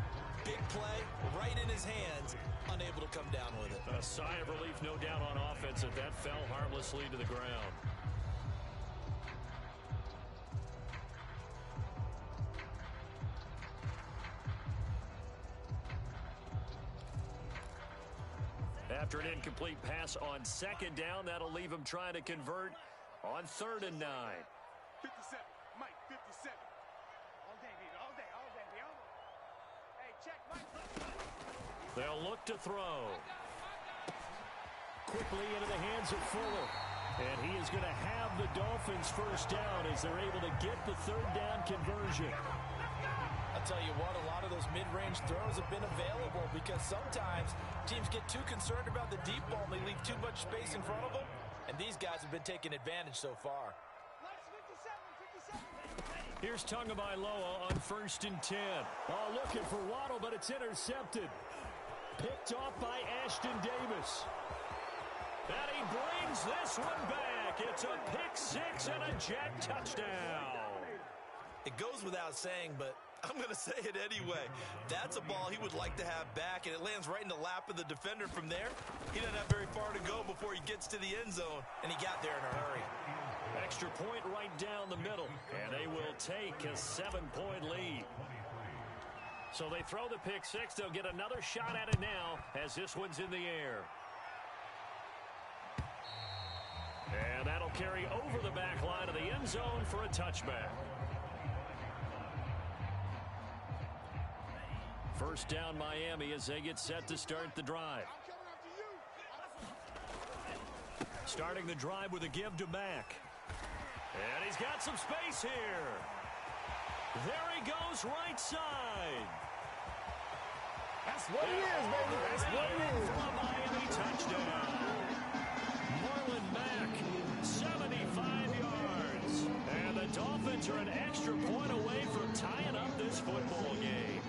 big play, right in his hands, unable to come down with it. A sigh of relief, no doubt, on offense that fell harmlessly to the ground. After an incomplete pass on second down, that'll leave him trying to convert on 3rd and 9. 57. Mike, 57. All day, baby. All day, all day. We on it. Hey, check, Mike. They'll look to throw. Quickly into the hands of Fuller. And he is going to have the Dolphins first down as they're able to get the 3rd down conversion. I'll tell you what, a lot of those mid-range throws have been available because sometimes teams get too concerned about the deep ball and they leave too much space in front of them. And these guys have been taking advantage so far. Here's Tagovailoa on 1st and 10. Oh, looking for Waddle, but it's intercepted. Picked off by Ashton Davis. And he brings this one back. It's a pick-6 and a Jet touchdown. It goes without saying, but I'm going to say it anyway. That's a ball he would like to have back, and it lands right in the lap of the defender from there. He doesn't have very far to go before he gets to the end zone, and he got there in a hurry. Extra point right down the middle, and they will take a 7-point lead. So they throw the pick-6. They'll get another shot at it now as this one's in the air. And that'll carry over the back line of the end zone for a touchback. First down Miami as they get set to start the drive. Starting the drive with a give to Mack. And he's got some space here. There he goes right side. That's what it is, baby. That's what it is. For a Miami touchdown. Marlon Mack, 75 yards. And the Dolphins are an extra point away from tying up this football game.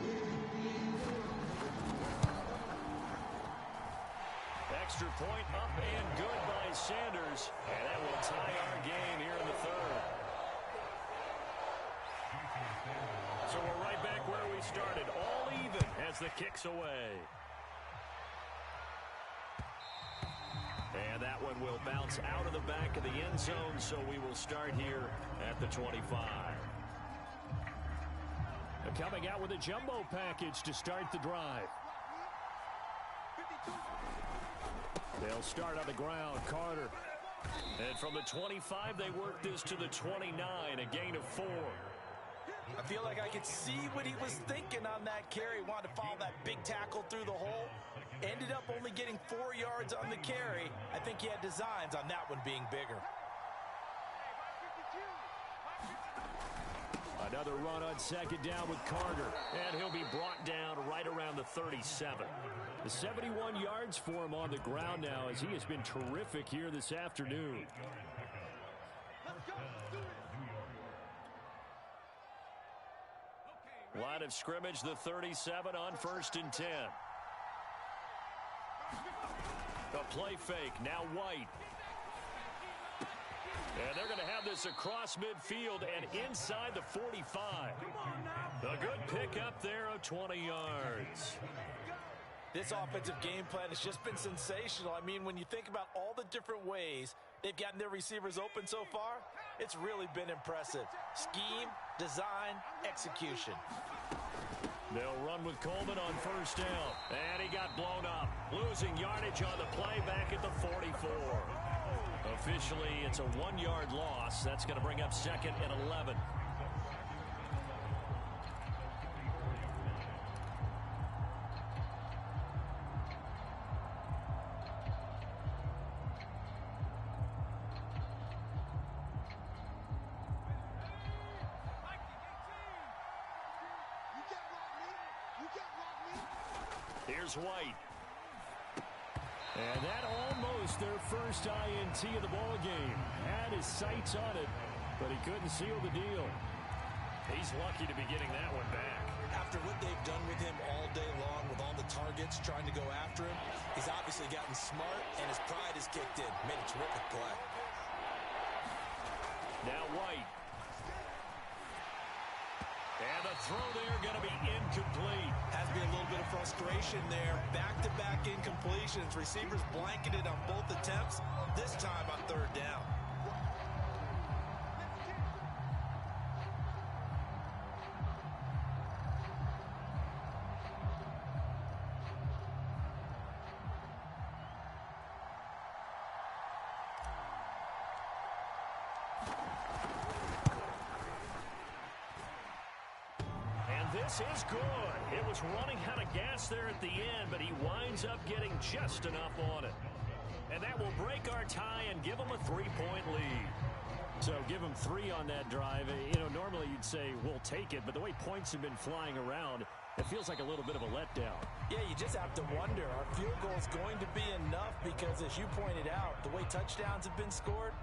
Extra point up and good by Sanders. And that will tie our game here in the 3rd. So we're right back where we started. All even as the kick's away. And that one will bounce out of the back of the end zone, so we will start here at the 25. They're coming out with a jumbo package to start the drive. They'll start on the ground. Carter. And from the 25, they work this to the 29, a gain of 4. I feel like I could see what he was thinking on that carry. Wanted to follow that big tackle through the hole. Ended up only getting 4 yards on the carry. I think he had designs on that one being bigger. Another run on second down with Carter. And he'll be brought down right around the 37. The 71 yards for him on the ground now as he has been terrific here this afternoon. Line of scrimmage, the 37 on 1st and 10. A play fake, now White. And they're going to have this across midfield and inside the 45. A good pick up there of 20 yards. This offensive game plan has just been sensational. I mean, when you think about all the different ways they've gotten their receivers open so far, it's really been impressive. Scheme, design, execution. They'll run with Coleman on first down. And he got blown up. Losing yardage on the play back at the 44. Officially, it's a 1-yard loss. That's going to bring up 2nd and 11. Here's White. And that almost their first INT of the ball game. Had his sights on it, but he couldn't seal the deal. He's lucky to be getting that one back. After what they've done with him all day long with all the targets trying to go after him, he's obviously gotten smart, and his pride has kicked in. Made a terrific play. Now White. And the throw there going to be incomplete. Has to be a little bit of frustration there. Back-to-back incompletions. Receivers blanketed on both attempts, this time on third down. This is good. It was running out of gas there at the end, but he winds up getting just enough on it. And that will break our tie and give him a 3-point lead. So give him 3 on that drive. You know, normally you'd say, we'll take it, but the way points have been flying around, it feels like a little bit of a letdown. Yeah, you just have to wonder, are field goals going to be enough? Because as you pointed out, the way touchdowns have been scored,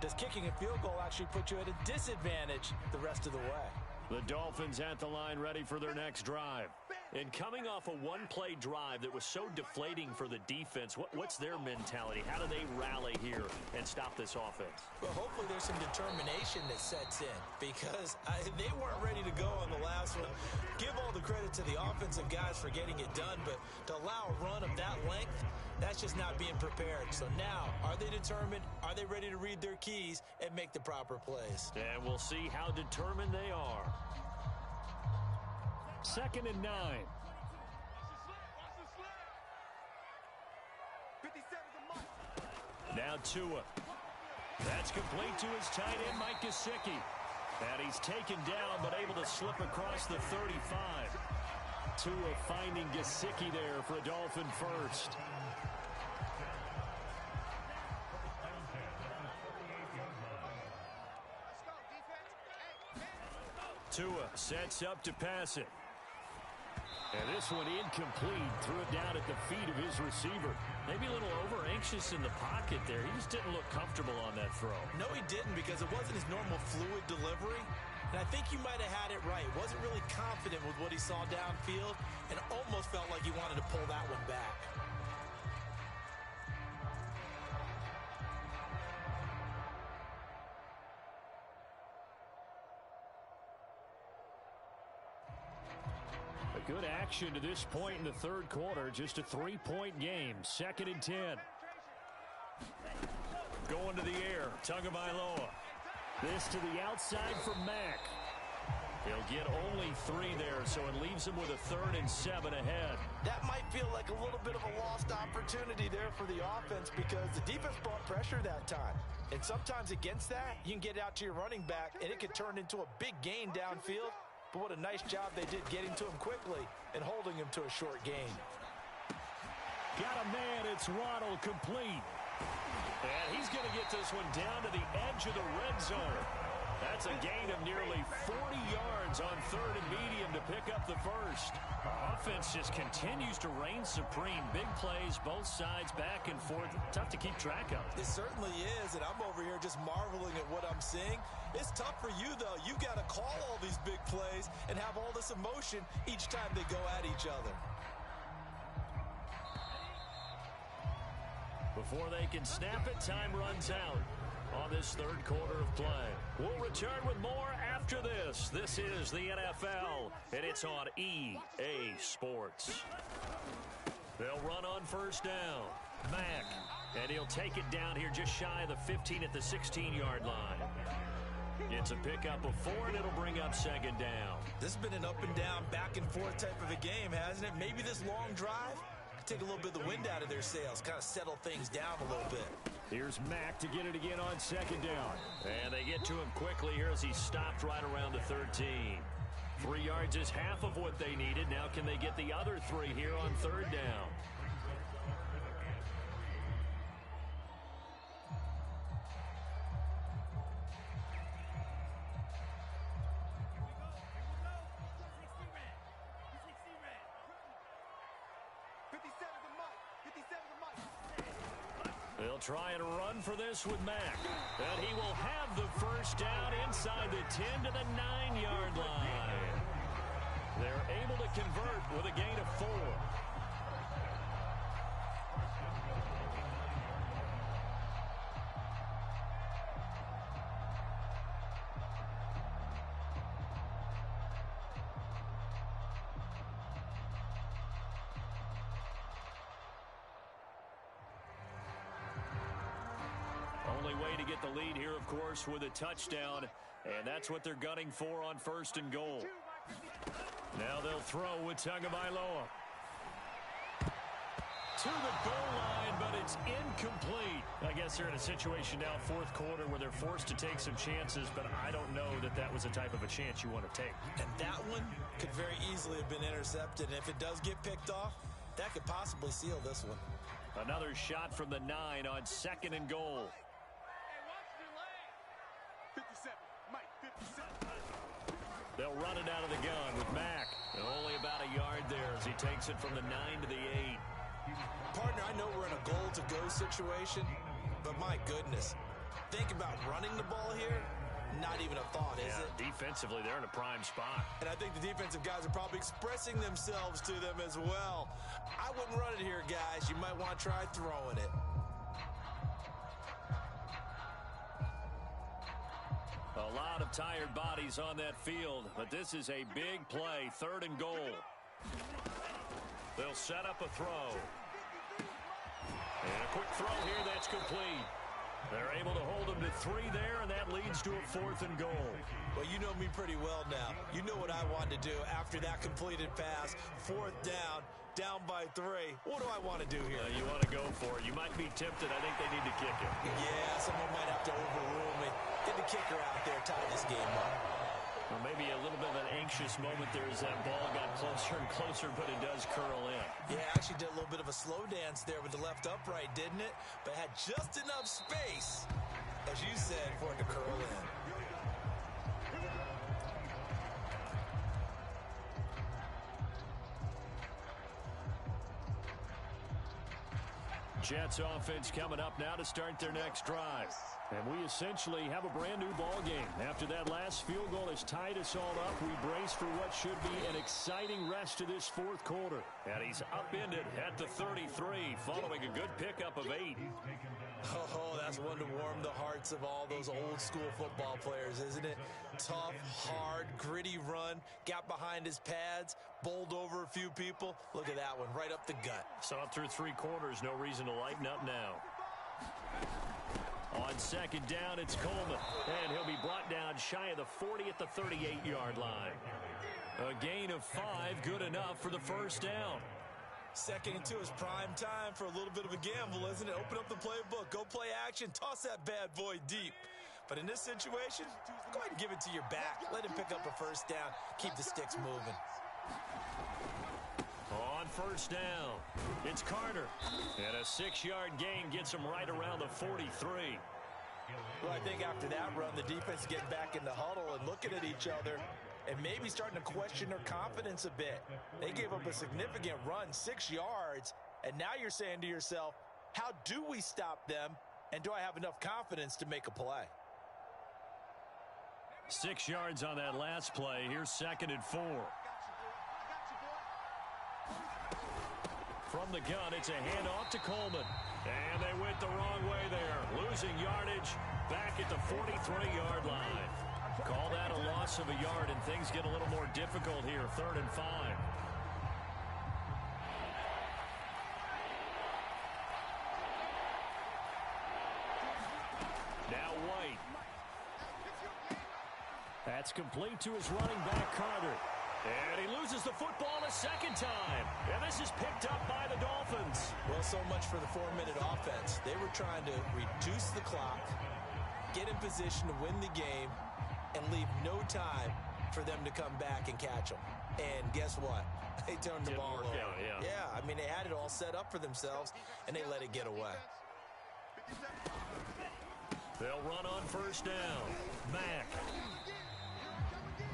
does kicking a field goal actually put you at a disadvantage the rest of the way? The Dolphins at the line ready for their next drive. And coming off a one-play drive that was so deflating for the defense, what's their mentality? How do they rally here and stop this offense? Well, hopefully there's some determination that sets in because they weren't ready to go on the last one. Give all the credit to the offensive guys for getting it done, but to allow a run of that length, that's just not being prepared. So now, are they determined? Are they ready to read their keys and make the proper plays? And we'll see how determined they are. 2nd and 9. Now Tua. That's complete to his tight end, Mike Gesicki. And he's taken down, but able to slip across the 35. Tua finding Gesicki there for a Dolphin first. Tua sets up to pass it. And this one incomplete. Threw it down at the feet of his receiver. Maybe a little over-anxious in the pocket there. He just didn't look comfortable on that throw. No, he didn't, because it wasn't his normal fluid delivery. And I think he might have had it right. Wasn't really confident with what he saw downfield and almost felt like he wanted to pull that one back. Good action to this point in the third quarter. Just a 3-point game. 2nd and 10. Going to the air. Tagovailoa. This to the outside for Mack. He'll get only 3 there, so it leaves him with a 3rd and 7 ahead. That might feel like a little bit of a lost opportunity there for the offense because the defense brought pressure that time. And sometimes against that, you can get out to your running back, and it could turn into a big gain downfield. But what a nice job they did getting to him quickly and holding him to a short gain. Got a man, it's Waddle, complete. And he's going to get this one down to the edge of the red zone. That's a gain of nearly 40 yards on 3rd and medium to pick up the first. Offense just continues to reign supreme. Big plays, both sides, back and forth. Tough to keep track of. It certainly is, and I'm over here just marveling at what I'm seeing. It's tough for you, though. You've got to call all these big plays and have all this emotion each time they go at each other. Before they can snap it, time runs out on this third quarter of play. We'll return with more after this. This is the NFL, and it's on EA Sports. They'll run on first down. Mack, and he'll take it down here just shy of the 15 at the 16-yard line. It's a pickup of 4, and it'll bring up 2nd down. This has been an up and down, back and forth type of a game, hasn't it? Maybe this long drive could take a little bit of the wind out of their sails, kind of settle things down a little bit. Here's Mack to get it again on 2nd down. And they get to him quickly here as he stopped right around the 13. 3 yards is half of what they needed. Now can they get the other 3 here on 3rd down? They'll try and run for this with Mack. And he will have the first down inside the 10 to the 9-yard line. They're able to convert with a gain of 4. Only way to get the lead here, of course, with a touchdown, and that's what they're gunning for on 1st and goal. Now they'll throw with Tagovailoa. To the goal line, but it's incomplete. I guess they're in a situation now, 4th quarter, where they're forced to take some chances, but I don't know that that was the type of a chance you want to take. And that one could very easily have been intercepted, and if it does get picked off, that could possibly seal this one. Another shot from the 9 on 2nd and goal. 57, Mike, 57. They'll run it out of the gun with Mack. Only about a yard there as he takes it from the 9 to the 8. Partner, I know we're in a goal-to-go situation, but my goodness, think about running the ball here. Not even a thought, is it? Defensively, they're in a prime spot. And I think the defensive guys are probably expressing themselves to them as well. I wouldn't run it here, guys. You might want to try throwing it. A lot of tired bodies on that field, but this is a big play, 3rd and goal. They'll set up a throw. And a quick throw here, that's complete. They're able to hold them to 3 there, and that leads to a 4th and goal. Well, you know me pretty well now. You know what I wanted to do after that completed pass. 4th down by 3. What do I want to do here? You want to go for it. You might be tempted. I think they need to kick it. Yeah, someone might have to overrule me. Get the kicker out there, tie this game up. Well, maybe a little bit of an anxious moment there as that ball got closer and closer, but it does curl in. Yeah, actually did a little bit of a slow dance there with the left upright, didn't it? But had just enough space, as you said, for it to curl in. Jets offense coming up now to start their next drive. And we essentially have a brand new ball game. After that last field goal has tied us all up, we brace for what should be an exciting rest of this 4th quarter. And he's upended at the 33 following a good pickup of 8. Oh, that's one to warm the hearts of all those old school football players, isn't it? Tough, hard, gritty run, got behind his pads, bowled over a few people. Look at that one, right up the gut. Saw through 3 quarters, no reason to lighten up now. On 2nd down, it's Coleman, and he'll be brought down shy of the 40 at the 38-yard line. A gain of 5, good enough for the 1st down. 2nd and 2 is prime time for a little bit of a gamble, isn't it? Open up the playbook, go play action, toss that bad boy deep. But in this situation, go ahead and give it to your back. Let him pick up a 1st down, keep the sticks moving. On 1st down, it's Carter. And a 6-yard gain gets him right around the 43. Well, I think after that run, the defense is getting back in the huddle and looking at each other and maybe starting to question their confidence a bit. They gave up a significant run, 6 yards, and now you're saying to yourself, how do we stop them, and do I have enough confidence to make a play? 6 yards on that last play. Here's 2nd and 4. From the gun, it's a handoff to Coleman. And they went the wrong way there. Losing yardage back at the 43-yard line. Call that a loss of a yard, and things get a little more difficult here. 3rd and 5. Now White. That's complete to his running back, Carter. And he loses the football a 2nd time. And this is picked up by the Dolphins. Well, so much for the 4-minute offense. They were trying to reduce the clock, get in position to win the game, and leave no time for them to come back and catch them. And guess what? They turned the ball over. Yeah, I mean, they had it all set up for themselves, and they let it get away. They'll run on 1st down. Mack.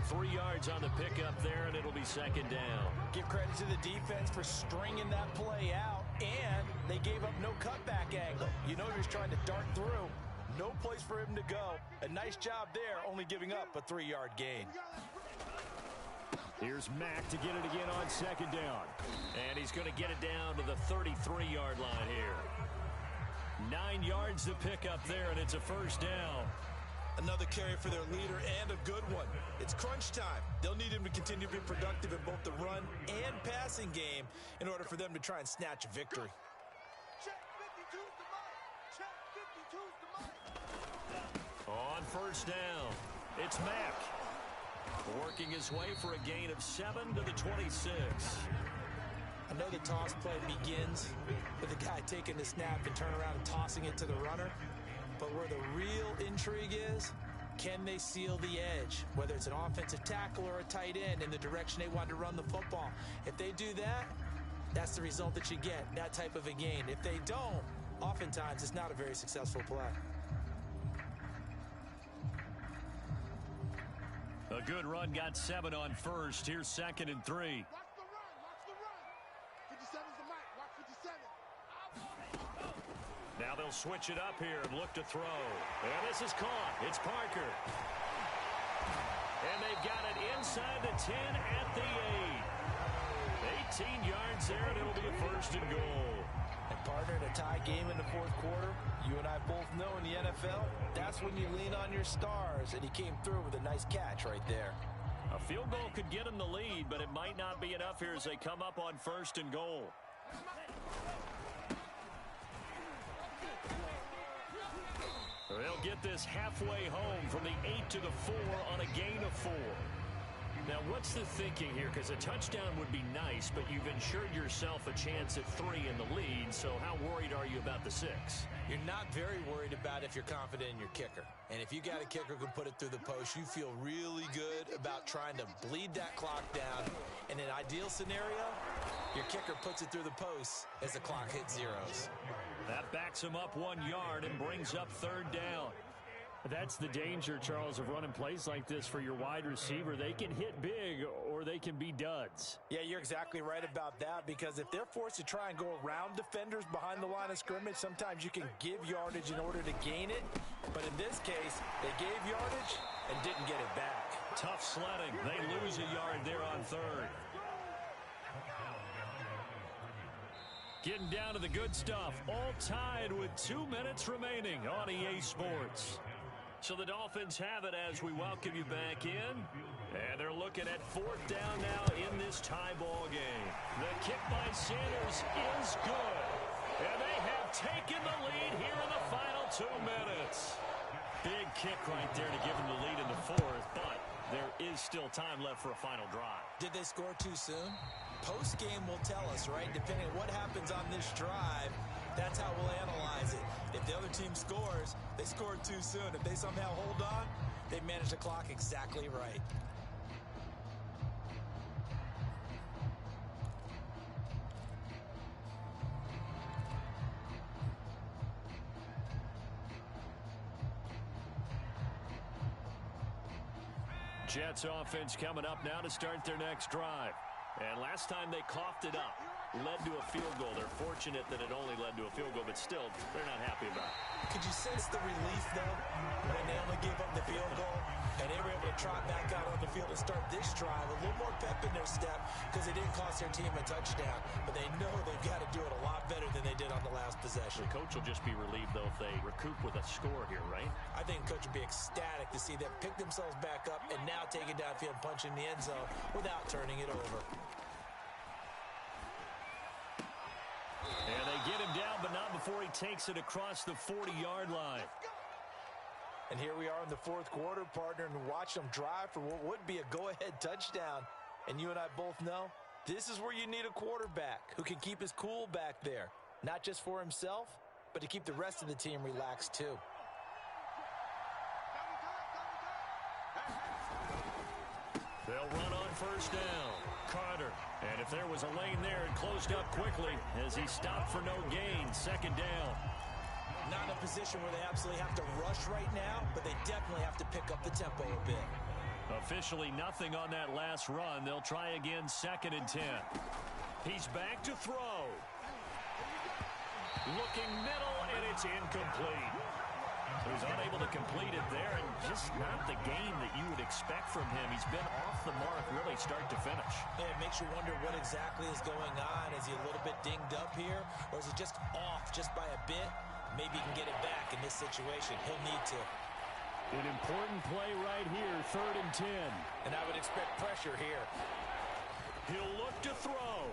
3 yards on the pickup there, and it'll be 2nd down. Give credit to the defense for stringing that play out. And they gave up no cutback angle. You know he was trying to dart through. No place for him to go. A nice job there, only giving up a 3-yard gain. Here's Mack to get it again on second down. And he's going to get it down to the 33-yard line here. 9 yards to pick up there, and it's a first down. Another carry for their leader, and a good one. It's crunch time. They'll need him to continue to be productive in both the run and passing game in order for them to try and snatch a victory. Check 52's the mic. Check 52's the mic. On first down, it's Mack. Working his way for a gain of 7 to the 26. I know the toss play begins with the guy taking the snap and turn around and tossing it to the runner. But where the real intrigue is, can they seal the edge? Whether it's an offensive tackle or a tight end in the direction they want to run the football. If they do that, that's the result that you get, that type of a gain. If they don't, oftentimes it's not a very successful play. A good run got 7 on first. Here's 2nd and 3. Watch the run. Watch the run. 57's the mic. Watch 57. Now they'll switch it up here and look to throw. And this is caught. It's Parker. And they've got it inside the 10 at the 8. 18 yards there, and it'll be a first and goal. And partner, in a tie game in the fourth quarter, you and I both know in the NFL, that's when you lean on your stars, and he came through with a nice catch right there. A field goal could get them the lead, but it might not be enough here as they come up on first and goal. They'll get this halfway home from the 8 to the 4 on a gain of 4. Now, what's the thinking here? Because a touchdown would be nice, but you've ensured yourself a chance at 3 in the lead, so how worried are you about the 6? You're not very worried about if you're confident in your kicker. And if you got a kicker who can put it through the post, you feel really good about trying to bleed that clock down. In an ideal scenario, your kicker puts it through the post as the clock hits zeros. That backs him up 1 yard and brings up 3rd down. That's the danger, Charles, of running plays like this for your wide receiver. They can hit big or they can be duds. Yeah, you're exactly right about that, because if they're forced to try and go around defenders behind the line of scrimmage, sometimes you can give yardage in order to gain it. But in this case, they gave yardage and didn't get it back. Tough sledding. They lose a yard there on 3rd. Getting down to the good stuff. All tied with 2 minutes remaining on EA Sports. So the Dolphins have it as we welcome you back in. And they're looking at 4th down now in this tie ball game. The kick by Sanders is good. And they have taken the lead here in the final 2 minutes. Big kick right there to give them the lead in the 4th, but there is still time left for a final drive. Did they score too soon? Post-game will tell us, right? Depending on what happens on this drive, that's how we'll analyze it. If the other team scores, they scored too soon. If they somehow hold on, they manage the clock exactly right. Jets offense coming up now to start their next drive. And last time they coughed it up, led to a field goal. They're fortunate that it only led to a field goal, but still, they're not happy about it. Could you sense the relief, though, when they only gave up the field goal and they were able to trot back out on the field and start this drive? A little more pep in their step because they didn't cost their team a touchdown, but they know they've got to do it a lot better than they did on the last possession. The coach will just be relieved, though, if they recoup with a score here, right? I think the coach would be ecstatic to see them pick themselves back up and now take it downfield and punch in the end zone without turning it over. And they get him down, but not before he takes it across the 40-yard line. And here we are in the fourth quarter, partner, and watch them drive for what would be a go-ahead touchdown. And you and I both know this is where you need a quarterback who can keep his cool back there, not just for himself, but to keep the rest of the team relaxed too. They'll run on first down. Carter. And if there was a lane there, it closed up quickly as he stopped for no gain. 2nd down. Not in a position where they absolutely have to rush right now, but they definitely have to pick up the tempo a bit. Officially nothing on that last run. They'll try again 2nd and 10. He's back to throw. Looking middle, and it's incomplete. He was unable to complete it there, and just not the game that you would expect from him. He's been off the mark really start to finish. Yeah, it makes you wonder what exactly is going on. Is he a little bit dinged up here, or is he just off just by a bit? Maybe he can get it back in this situation. He'll need to. An important play right here, 3rd and 10. And I would expect pressure here. He'll look to throw.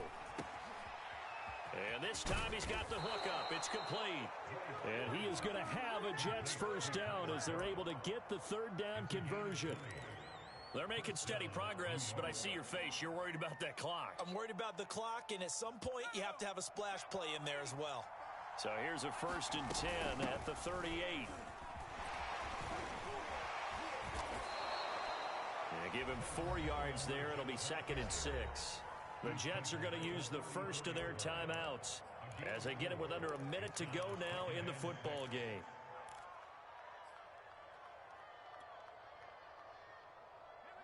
And this time he's got the hookup. It's complete. And he is going to have a Jets first down as they're able to get the 3rd down conversion. They're making steady progress, but I see your face. You're worried about that clock. I'm worried about the clock, and at some point you have to have a splash play in there as well. So here's a 1st and 10 at the 38. And give him 4 yards there. It'll be 2nd and 6. The Jets are going to use the first of their timeouts as they get it with under a minute to go now in the football game.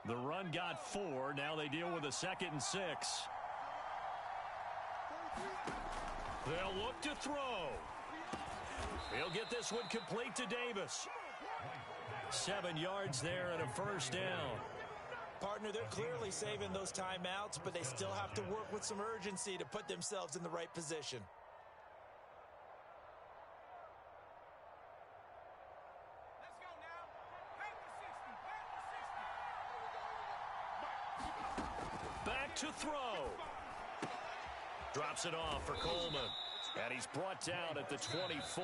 The run got 4. Now they deal with a 2nd and 6. They'll look to throw. He'll get this one complete to Davis. 7 yards there and a first down. Partner, they're clearly saving those timeouts, but they still have to work with some urgency to put themselves in the right position. Let's go now. Back to 60. Back to throw. Drops it off for Coleman. And he's brought down at the 24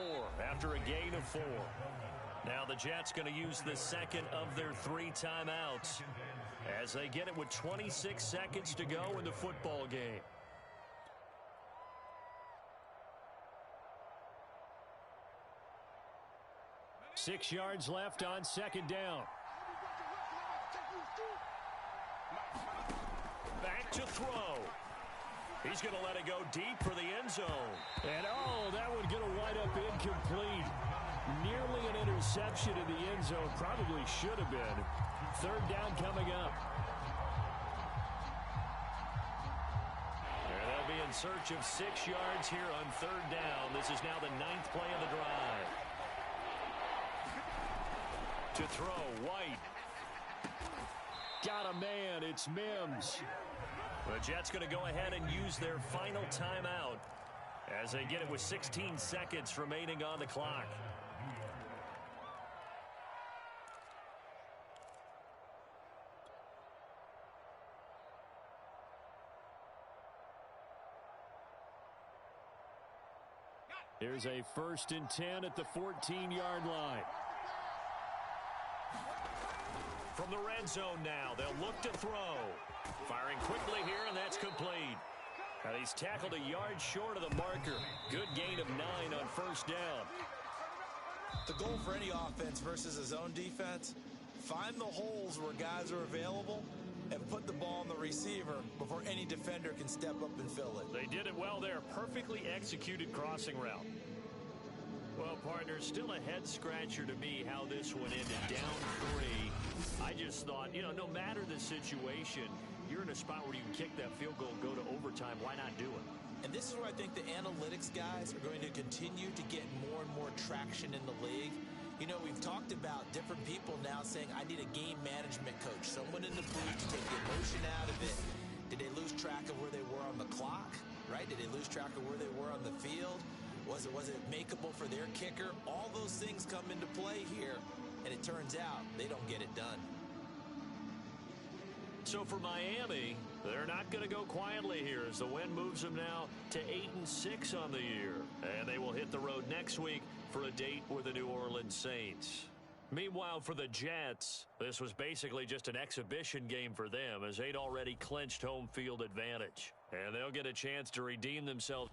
after a gain of 4. Now the Jets going to use the second of their 3 timeouts as they get it with 26 seconds to go in the football game. Six yards left on 2nd down. Back to throw. He's going to let it go deep for the end zone. And that would get a wind up incomplete. Nearly an interception in the end zone. Probably should have been. 3rd down coming up. And they'll be in search of 6 yards here on 3rd down. This is now the 9th play of the drive. To throw, White. Got a man, it's Mims. The Jets going to go ahead and use their final timeout as they get it with 16 seconds remaining on the clock. Here's a 1st and 10 at the 14-yard line. From the red zone now, they'll look to throw. Firing quickly here, and that's complete. And he's tackled a yard short of the marker. Good gain of 9 on 1st down. The goal for any offense versus a zone defense, find the holes where guys are available and put the ball on the receiver before any defender can step up and fill it. They did it well there. Perfectly executed crossing route. Well, partners, still a head-scratcher to me how this one ended. Down 3. I just thought, no matter the situation, you're in a spot where you can kick that field goal, go to overtime. Why not do it? And this is where I think the analytics guys are going to continue to get more and more traction in the league. We've talked about different people now saying, I need a game management coach, someone in the booth to take the emotion out of it. Did they lose track of where they were on the clock, right? Did they lose track of where they were on the field? Was it makeable for their kicker? All those things come into play here, and it turns out they don't get it done. So for Miami, they're not going to go quietly here as the win moves them now to 8-6 on the year. And they will hit the road next week for a date with the New Orleans Saints. Meanwhile, for the Jets, this was basically just an exhibition game for them as they'd already clinched home field advantage. And they'll get a chance to redeem themselves.